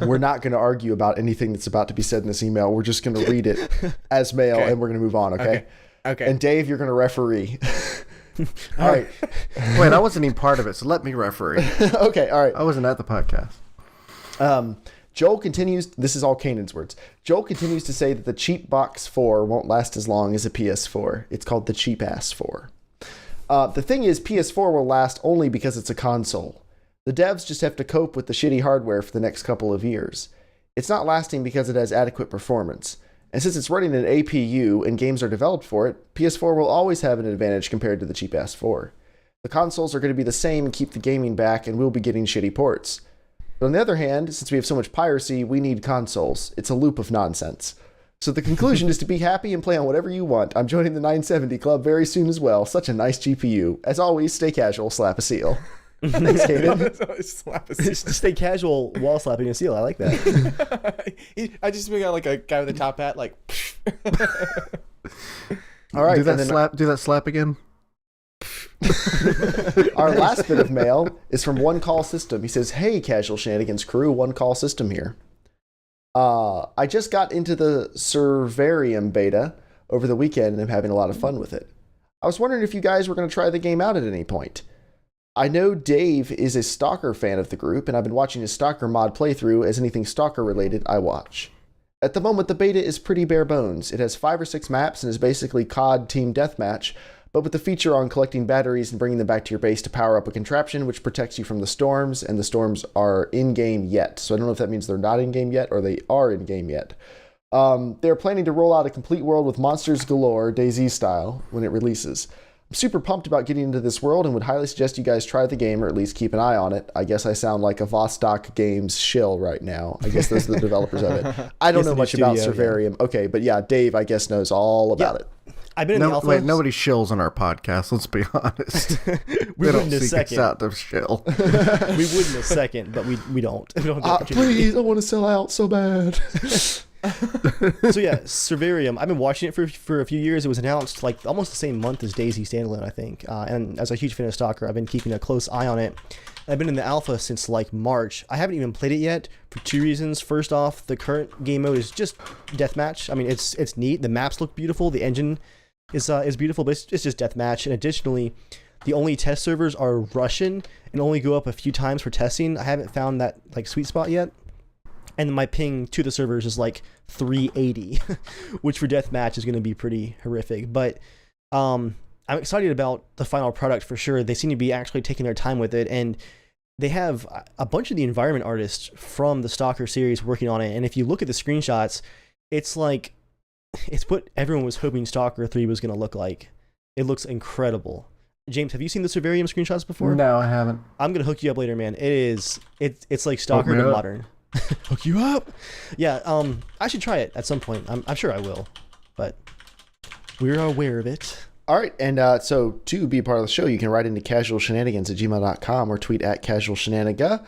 Speaker 1: we're not going to argue about anything that's about to be said in this email. We're just going to read it as mail, and we're going to move on, okay?
Speaker 2: Okay.
Speaker 1: And Dave, you're going to referee. All right.
Speaker 3: Wait, I wasn't even part of it, so let me referee.
Speaker 1: Okay, all right.
Speaker 3: I wasn't at the podcast.
Speaker 1: Joel continues, this is all Kanan's words. Joel continues to say that the cheap box 4 won't last as long as a PS4. It's called the cheap ass 4. The thing is, PS4 will last only because it's a console. The devs just have to cope with the shitty hardware for the next couple of years. It's not lasting because it has adequate performance. And since it's running an APU and games are developed for it, PS4 will always have an advantage compared to the cheap ass 4. The consoles are going to be the same and keep the gaming back, and we'll be getting shitty ports. But on the other hand, since we have so much piracy, we need consoles. It's a loop of nonsense. So the conclusion is to be happy and play on whatever you want. I'm joining the 970 club very soon as well. Such a nice GPU. As always, stay casual, slap a seal. Thanks, Kaden.
Speaker 4: Stay casual while slapping a seal. I like that.
Speaker 2: I just got like a guy with a top hat, like.
Speaker 1: All right.
Speaker 3: Do that slap again.
Speaker 1: Our last bit of mail is from One Call System. He says, "Hey, Casual Shenanigans crew, One Call System here. I just got into the Servarium beta over the weekend and I'm having a lot of fun with it. I was wondering if you guys were going to try the game out at any point. I know Dave is a Stalker fan of the group, and I've been watching his Stalker mod playthrough as anything Stalker related I watch. At the moment, the beta is pretty bare bones. It has 5 or 6 maps and is basically COD Team Deathmatch, but with the feature on collecting batteries and bringing them back to your base to power up a contraption which protects you from the storms, and the storms are in-game yet. So I don't know if that means they're not in-game yet or they are in-game yet. They're planning to roll out a complete world with monsters galore, DayZ style, when it releases. I'm super pumped about getting into this world and would highly suggest you guys try the game or at least keep an eye on it. I guess I sound like a Vostok Games shill right now. I guess those are the developers of it. I don't know much about Servarium. Yeah. Okay, but yeah, Dave, I guess, knows all about it.
Speaker 4: I've been in the alpha.
Speaker 3: Wait, nobody shills on our podcast. Let's be honest.
Speaker 4: We
Speaker 3: They
Speaker 4: would
Speaker 3: don't
Speaker 4: in a
Speaker 3: seek us
Speaker 4: second.
Speaker 3: out to shill.
Speaker 4: We would in a second, but we don't. We don't have the opportunity.
Speaker 1: Please, I want to sell out so bad.
Speaker 4: So yeah, Serverium. I've been watching it for a few years. It was announced like almost the same month as DayZ standalone, I think. And as a huge fan of Stalker, I've been keeping a close eye on it. I've been in the alpha since like March. I haven't even played it yet for two reasons. First off, the current game mode is just deathmatch. I mean, it's neat. The maps look beautiful. The engine is beautiful, but it's just deathmatch. And additionally, the only test servers are Russian and only go up a few times for testing. I haven't found that like sweet spot yet. And my ping to the servers is like 380, which for deathmatch is going to be pretty horrific. But I'm excited about the final product for sure. They seem to be actually taking their time with it, and they have a bunch of the environment artists from the Stalker series working on it. And if you look at the screenshots, it's like it's what everyone was hoping Stalker 3 was going to look like. It looks incredible. James, have you seen the Serverium screenshots before?
Speaker 3: No, I haven't.
Speaker 4: I'm going to hook you up later, man. It's like Stalker but modern. Hook you up. Yeah, I should try it at some point. I'm sure I will, but we're aware of it.
Speaker 1: All right, and so to be part of the show, you can write into casualshenanigans@gmail.com or tweet at casualshenaniga.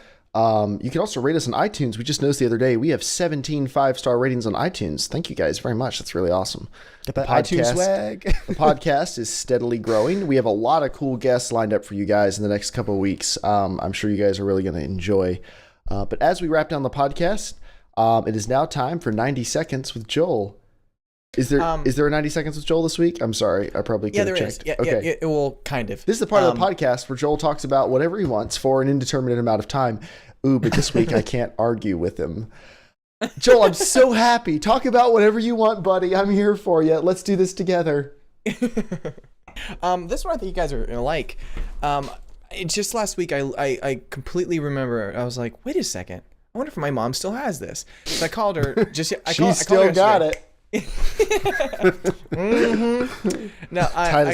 Speaker 1: You can also rate us on iTunes. We just noticed the other day we have 17 5-star ratings on iTunes. Thank you guys very much. That's really awesome.
Speaker 4: Got that iTunes swag.
Speaker 1: The podcast is steadily growing. We have a lot of cool guests lined up for you guys in the next couple of weeks. I'm sure you guys are really going to enjoy. But as we wrap down the podcast, it is now time for 90 Seconds with Joel. Is there a 90 Seconds with Joel this week? I'm sorry. I probably could have checked.
Speaker 2: Yeah,
Speaker 1: okay.
Speaker 2: yeah, it will kind of.
Speaker 1: This is the part of the podcast where Joel talks about whatever he wants for an indeterminate amount of time. Ooh, but this week I can't argue with him. Joel, I'm so happy. Talk about whatever you want, buddy. I'm here for you. Let's do this together.
Speaker 2: This one I think you guys are gonna like. Just last week I completely remember. I was like, wait a second. I wonder if my mom still has this. So I called her.
Speaker 1: She still got it.
Speaker 2: Mm-hmm. No, I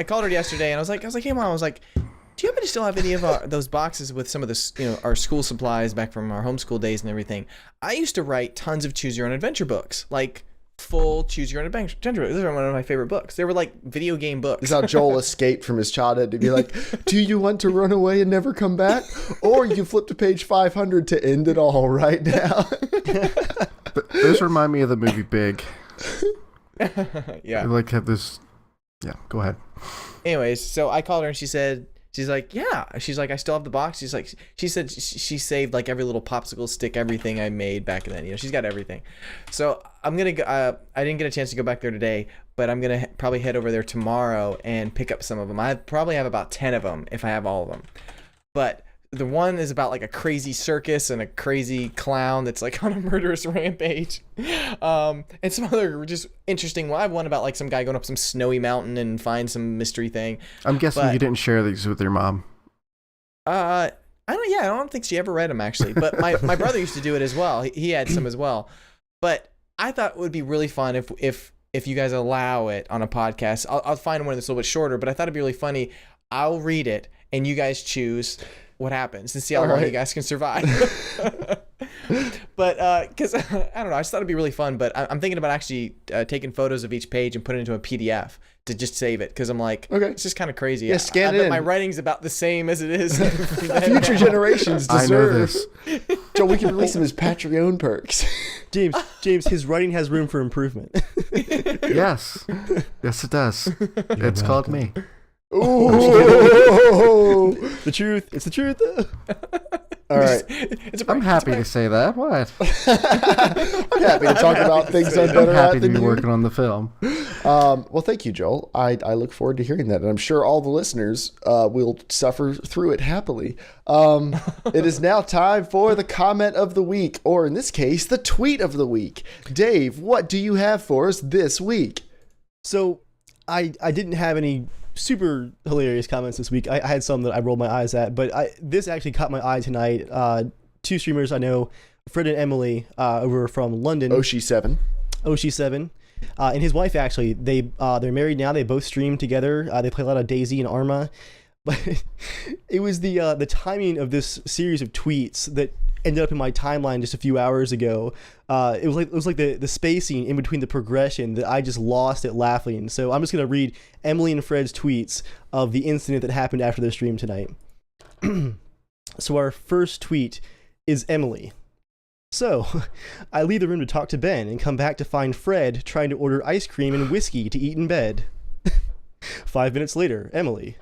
Speaker 2: called her yesterday, and I was like, hey mom, I was like, do you happen to still have any of those boxes with some of the, our school supplies back from our homeschool days and everything? I used to write tons of choose your own adventure books, like full choose your own adventure books. These are one of my favorite books. They were like video game books.
Speaker 1: This is how Joel escaped from his childhood to be like, do you want to run away and never come back? Or you can flip to page 500 to end it all right now.
Speaker 3: Those remind me of the movie Big.
Speaker 2: Yeah.
Speaker 3: I like have this. Yeah, go ahead.
Speaker 2: Anyways, so I called her and she's like, yeah. She's like, I still have the box. She said she saved like every little popsicle stick, everything I made back then. She's got everything. So I'm going to go, I didn't get a chance to go back there today, but I'm going to probably head over there tomorrow and pick up some of them. I probably have about 10 of them if I have all of them. But the one is about like a crazy circus and a crazy clown that's like on a murderous rampage. And some other just interesting one. I have one about like some guy going up some snowy mountain and find some mystery thing.
Speaker 3: I'm guessing you didn't share these with your mom.
Speaker 2: I don't think she ever read them actually. But my brother used to do it as well. He had some as well. But I thought it would be really fun if you guys allow it on a podcast. I'll find one that's a little bit shorter, but I thought it'd be really funny. I'll read it and you guys choose what happens and see how long you guys can survive. But because I don't know, I just thought it'd be really fun. But I'm thinking about actually taking photos of each page and putting it into a PDF to just save it, because I'm like, okay, it's just kind of crazy.
Speaker 1: Yeah, scan it in.
Speaker 2: My writing's about the same as it is.
Speaker 1: Future generations deserve.
Speaker 3: I know this.
Speaker 1: Joe, we can release him as Patreon perks.
Speaker 4: James, his writing has room for improvement.
Speaker 3: Yes, it does. It's called me.
Speaker 1: Ooh.
Speaker 4: The truth. It's the truth.
Speaker 1: All right.
Speaker 3: I'm happy to say that. What?
Speaker 1: I'm happy to talk about things I'm better
Speaker 3: I'm happy
Speaker 1: at
Speaker 3: to
Speaker 1: than
Speaker 3: be
Speaker 1: you.
Speaker 3: working on the film.
Speaker 1: Well, thank you, Joel. I look forward to hearing that, and I'm sure all the listeners will suffer through it happily. It is now time for the comment of the week, or in this case, the tweet of the week. Dave, what do you have for us this week?
Speaker 4: So, I didn't have any super hilarious comments this week. I had some that I rolled my eyes at, but this actually caught my eye tonight. Two streamers I know, Fred and Emily, over from London.
Speaker 1: Oshi7,
Speaker 4: and his wife actually. They're married now. They both stream together. They play a lot of DayZ and ARMA. But it was the timing of this series of tweets that ended up in my timeline just a few hours ago. It was like the spacing in between the progression that I just lost it laughing. So I'm just gonna read Emily and Fred's tweets of the incident that happened after the stream tonight. So our first tweet is Emily. So, I leave the room to talk to Ben and come back to find Fred trying to order ice cream and whiskey to eat in bed. 5 minutes later, Emily.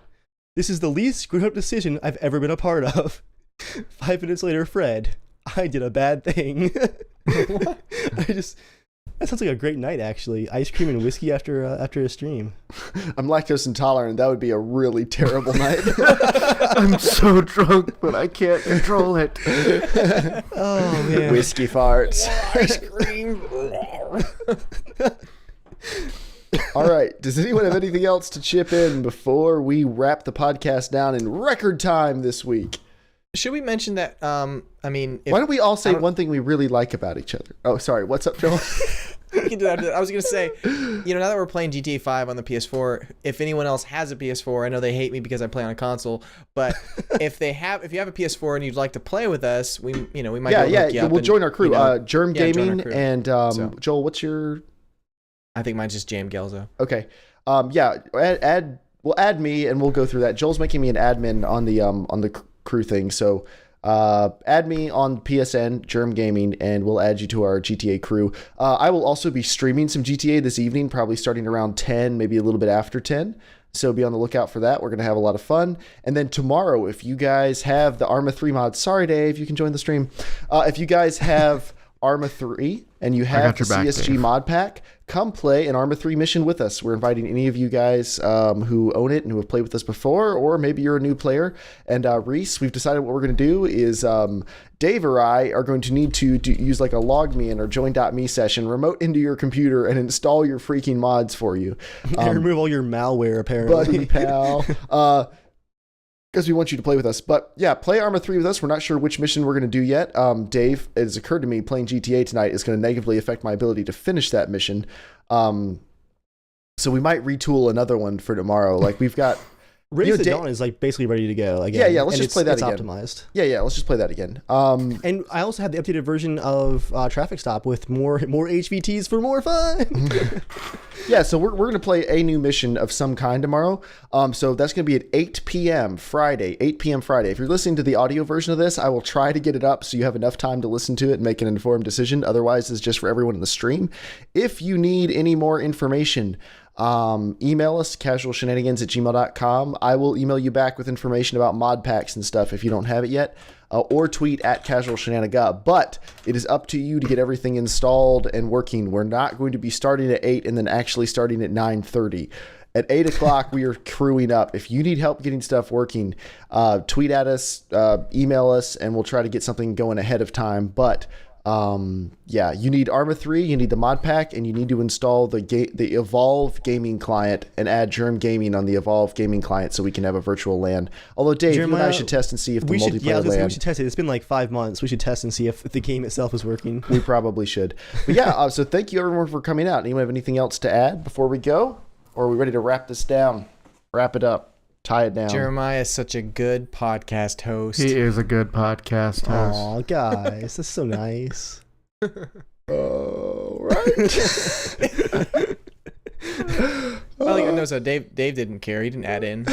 Speaker 4: This is the least screwed up decision I've ever been a part of. 5 minutes later, Fred. I did a bad thing. What? That sounds like a great night, actually. Ice cream and whiskey after a stream.
Speaker 1: I'm lactose intolerant. That would be a really terrible night.
Speaker 3: I'm so drunk, but I can't control it.
Speaker 4: Oh, man.
Speaker 1: Whiskey farts.
Speaker 2: Ice cream.
Speaker 1: All right. Does anyone have anything else to chip in before we wrap the podcast down in record time this week?
Speaker 2: Should we mention that? I mean,
Speaker 1: Why don't we all say one thing we really like about each other? Oh, sorry. What's up, Joel?
Speaker 2: we can do that. I was gonna say, now that we're playing GTA 5 on the PS4, if anyone else has a PS4, I know they hate me because I play on a console, but if you have a PS4 and you'd like to play with us, we might be able to hook you up
Speaker 1: we'll
Speaker 2: and,
Speaker 1: join our crew. Germ
Speaker 2: join our
Speaker 1: Gaming
Speaker 2: crew.
Speaker 1: and Joel, what's your?
Speaker 2: I think mine's just Jam Gelzo.
Speaker 1: Okay. Add me and we'll go through that. Joel's making me an admin on the crew thing, so add me on PSN Germ Gaming and we'll add you to our GTA crew. I will also be streaming some GTA this evening, probably starting around 10, maybe a little bit after 10, so be on the lookout for that. We're gonna have a lot of fun. And then tomorrow, if you guys have the ARMA 3 mod, sorry Dave, you can join the stream. If you guys have ARMA 3 and you have the CSG
Speaker 3: Dave.
Speaker 1: mod pack, come play an ARMA 3 mission with us. We're inviting any of you guys who own it and who have played with us before, or maybe you're a new player. And Reese, we've decided what we're going to do is Dave or I are going to need to use like a logme in or join.me session, remote into your computer and install your freaking mods for you.
Speaker 4: And remove all your malware, apparently.
Speaker 1: Buddy, pal. Because we want you to play with us. But yeah, play ARMA 3 with us. We're not sure which mission we're going to do yet. Dave, it has occurred to me playing GTA tonight is going to negatively affect my ability to finish that mission. So we might retool another one for tomorrow. Like we've got...
Speaker 4: Race at Dawn is like basically ready to go.
Speaker 1: Yeah, let's just play that again.
Speaker 4: It's optimized.
Speaker 1: Yeah, let's just play that again.
Speaker 4: And I also have the updated version of Traffic Stop with more HVTs for more fun.
Speaker 1: Yeah, so we're going to play a new mission of some kind tomorrow. So that's going to be at 8 p.m. Friday. If you're listening to the audio version of this, I will try to get it up so you have enough time to listen to it and make an informed decision. Otherwise, it's just for everyone in the stream. If you need any more information, email us casualshenanigans@gmail.com. I will email you back with information about mod packs and stuff if you don't have it yet, or tweet at casualshenanigans. But it is up to you to get everything installed and working. We're not going to be starting at 8 and then actually starting at 9:30. At 8 o'clock, we are crewing up. If you need help getting stuff working, tweet at us, email us, and we'll try to get something going ahead of time. But you need ARMA 3, you need the mod pack, and you need to install the Evolve gaming client and add Germ Gaming on the Evolve gaming client so we can have a virtual LAN. Although Dave, you and I should test and see if the multiplayer LAN.
Speaker 4: We should test it. It's been like 5 months. We should test and see if the game itself is working.
Speaker 1: We probably should. But yeah, so thank you everyone for coming out. Anyone have anything else to add before we go? Or are we ready to wrap this down? Wrap it up. Tie it down.
Speaker 2: Jeremiah is such a good podcast host.
Speaker 3: He is a good podcast host.
Speaker 4: Aw, guys, that's so nice.
Speaker 1: All right.
Speaker 2: So Dave didn't care. He didn't add in.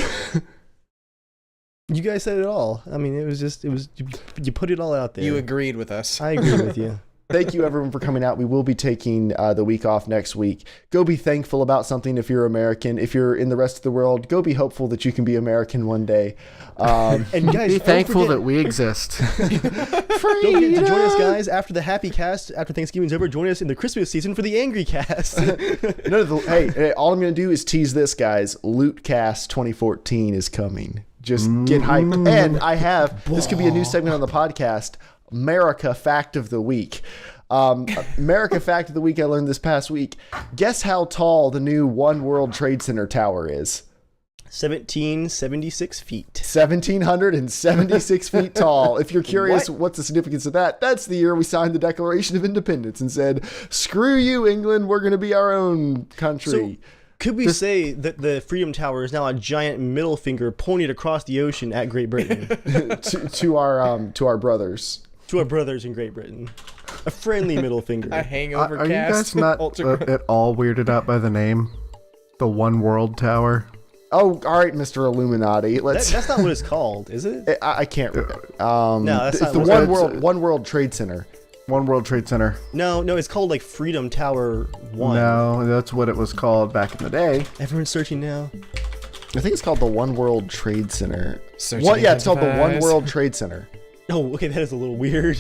Speaker 4: You guys said it all. I mean, you put it all out there.
Speaker 2: You agreed with us.
Speaker 4: I agree with you.
Speaker 1: Thank you everyone for coming out. We will be taking the week off next week. Go be thankful about something if you're American. If you're in the rest of the world, go be hopeful that you can be American one day.
Speaker 4: And guys,
Speaker 3: be thankful that we exist.
Speaker 4: Don't forget to join us, guys, after the Happy Cast, after Thanksgiving's over. Join us in the Christmas season for the Angry Cast.
Speaker 1: Hey, all I'm going to do is tease this, guys. Loot Cast 2014 is coming. Just get hyped. And this could be a new segment on the podcast, America Fact of the Week. America Fact of the Week I learned this past week. Guess how tall the new One World Trade Center tower is?
Speaker 4: 1,776 feet.
Speaker 1: 1,776 feet tall. If you're curious what's the significance of that, that's the year we signed the Declaration of Independence and said, screw you, England, we're going to be our own country.
Speaker 4: So, could we say that the Freedom Tower is now a giant middle finger pointed across the ocean at Great Britain?
Speaker 1: to our brothers.
Speaker 4: To our brothers in Great Britain. A friendly middle finger.
Speaker 2: A hangover
Speaker 3: Are you
Speaker 2: cast.
Speaker 3: guys not at all weirded out by the name? The One World Tower?
Speaker 1: Oh, all right, Mr. Illuminati.
Speaker 4: That's not what it's called, is it?
Speaker 1: I can't read it.
Speaker 4: No, that's
Speaker 1: it's
Speaker 4: not
Speaker 1: the
Speaker 4: what
Speaker 1: One World Trade Center.
Speaker 3: One World Trade Center.
Speaker 4: No, it's called like Freedom Tower 1.
Speaker 3: No, that's what it was called back in the day.
Speaker 4: Everyone's searching now.
Speaker 1: I think it's called the One World Trade Center.
Speaker 2: Searching
Speaker 1: Yeah, it's called the One
Speaker 2: identifies.
Speaker 1: World Trade Center.
Speaker 4: Oh, okay, that is a little weird.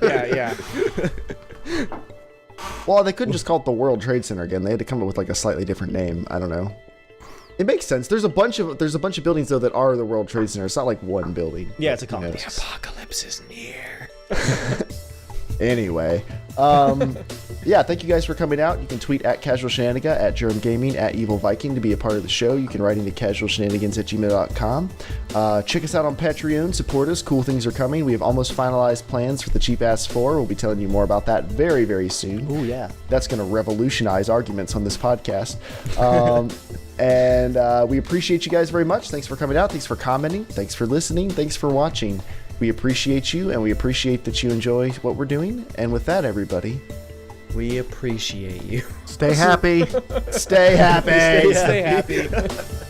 Speaker 2: Yeah.
Speaker 1: Well, they couldn't just call it the World Trade Center again. They had to come up with like a slightly different name. I don't know. It makes sense. There's a bunch of buildings though that are the World Trade Center. It's not like one building.
Speaker 4: Yeah, it's a
Speaker 1: You know.
Speaker 4: complex.
Speaker 2: Apocalypse is near.
Speaker 1: Anyway, yeah, thank you guys for coming out. You can tweet at Casual Shenanigans, at Germ Gaming, at Evil Viking to be a part of the show. You can write into casualshenanigans@gmail.com. Check us out on Patreon. Support us. Cool things are coming. We have almost finalized plans for the Cheap Ass 4. We'll be telling you more about that very, very soon.
Speaker 4: Oh, yeah.
Speaker 1: That's going to revolutionize arguments on this podcast. And we appreciate you guys very much. Thanks for coming out. Thanks for commenting. Thanks for listening. Thanks for watching. We appreciate you, and we appreciate that you enjoy what we're doing. And with that, everybody,
Speaker 2: We appreciate you.
Speaker 3: Stay happy.
Speaker 1: stay happy.
Speaker 2: Stay happy.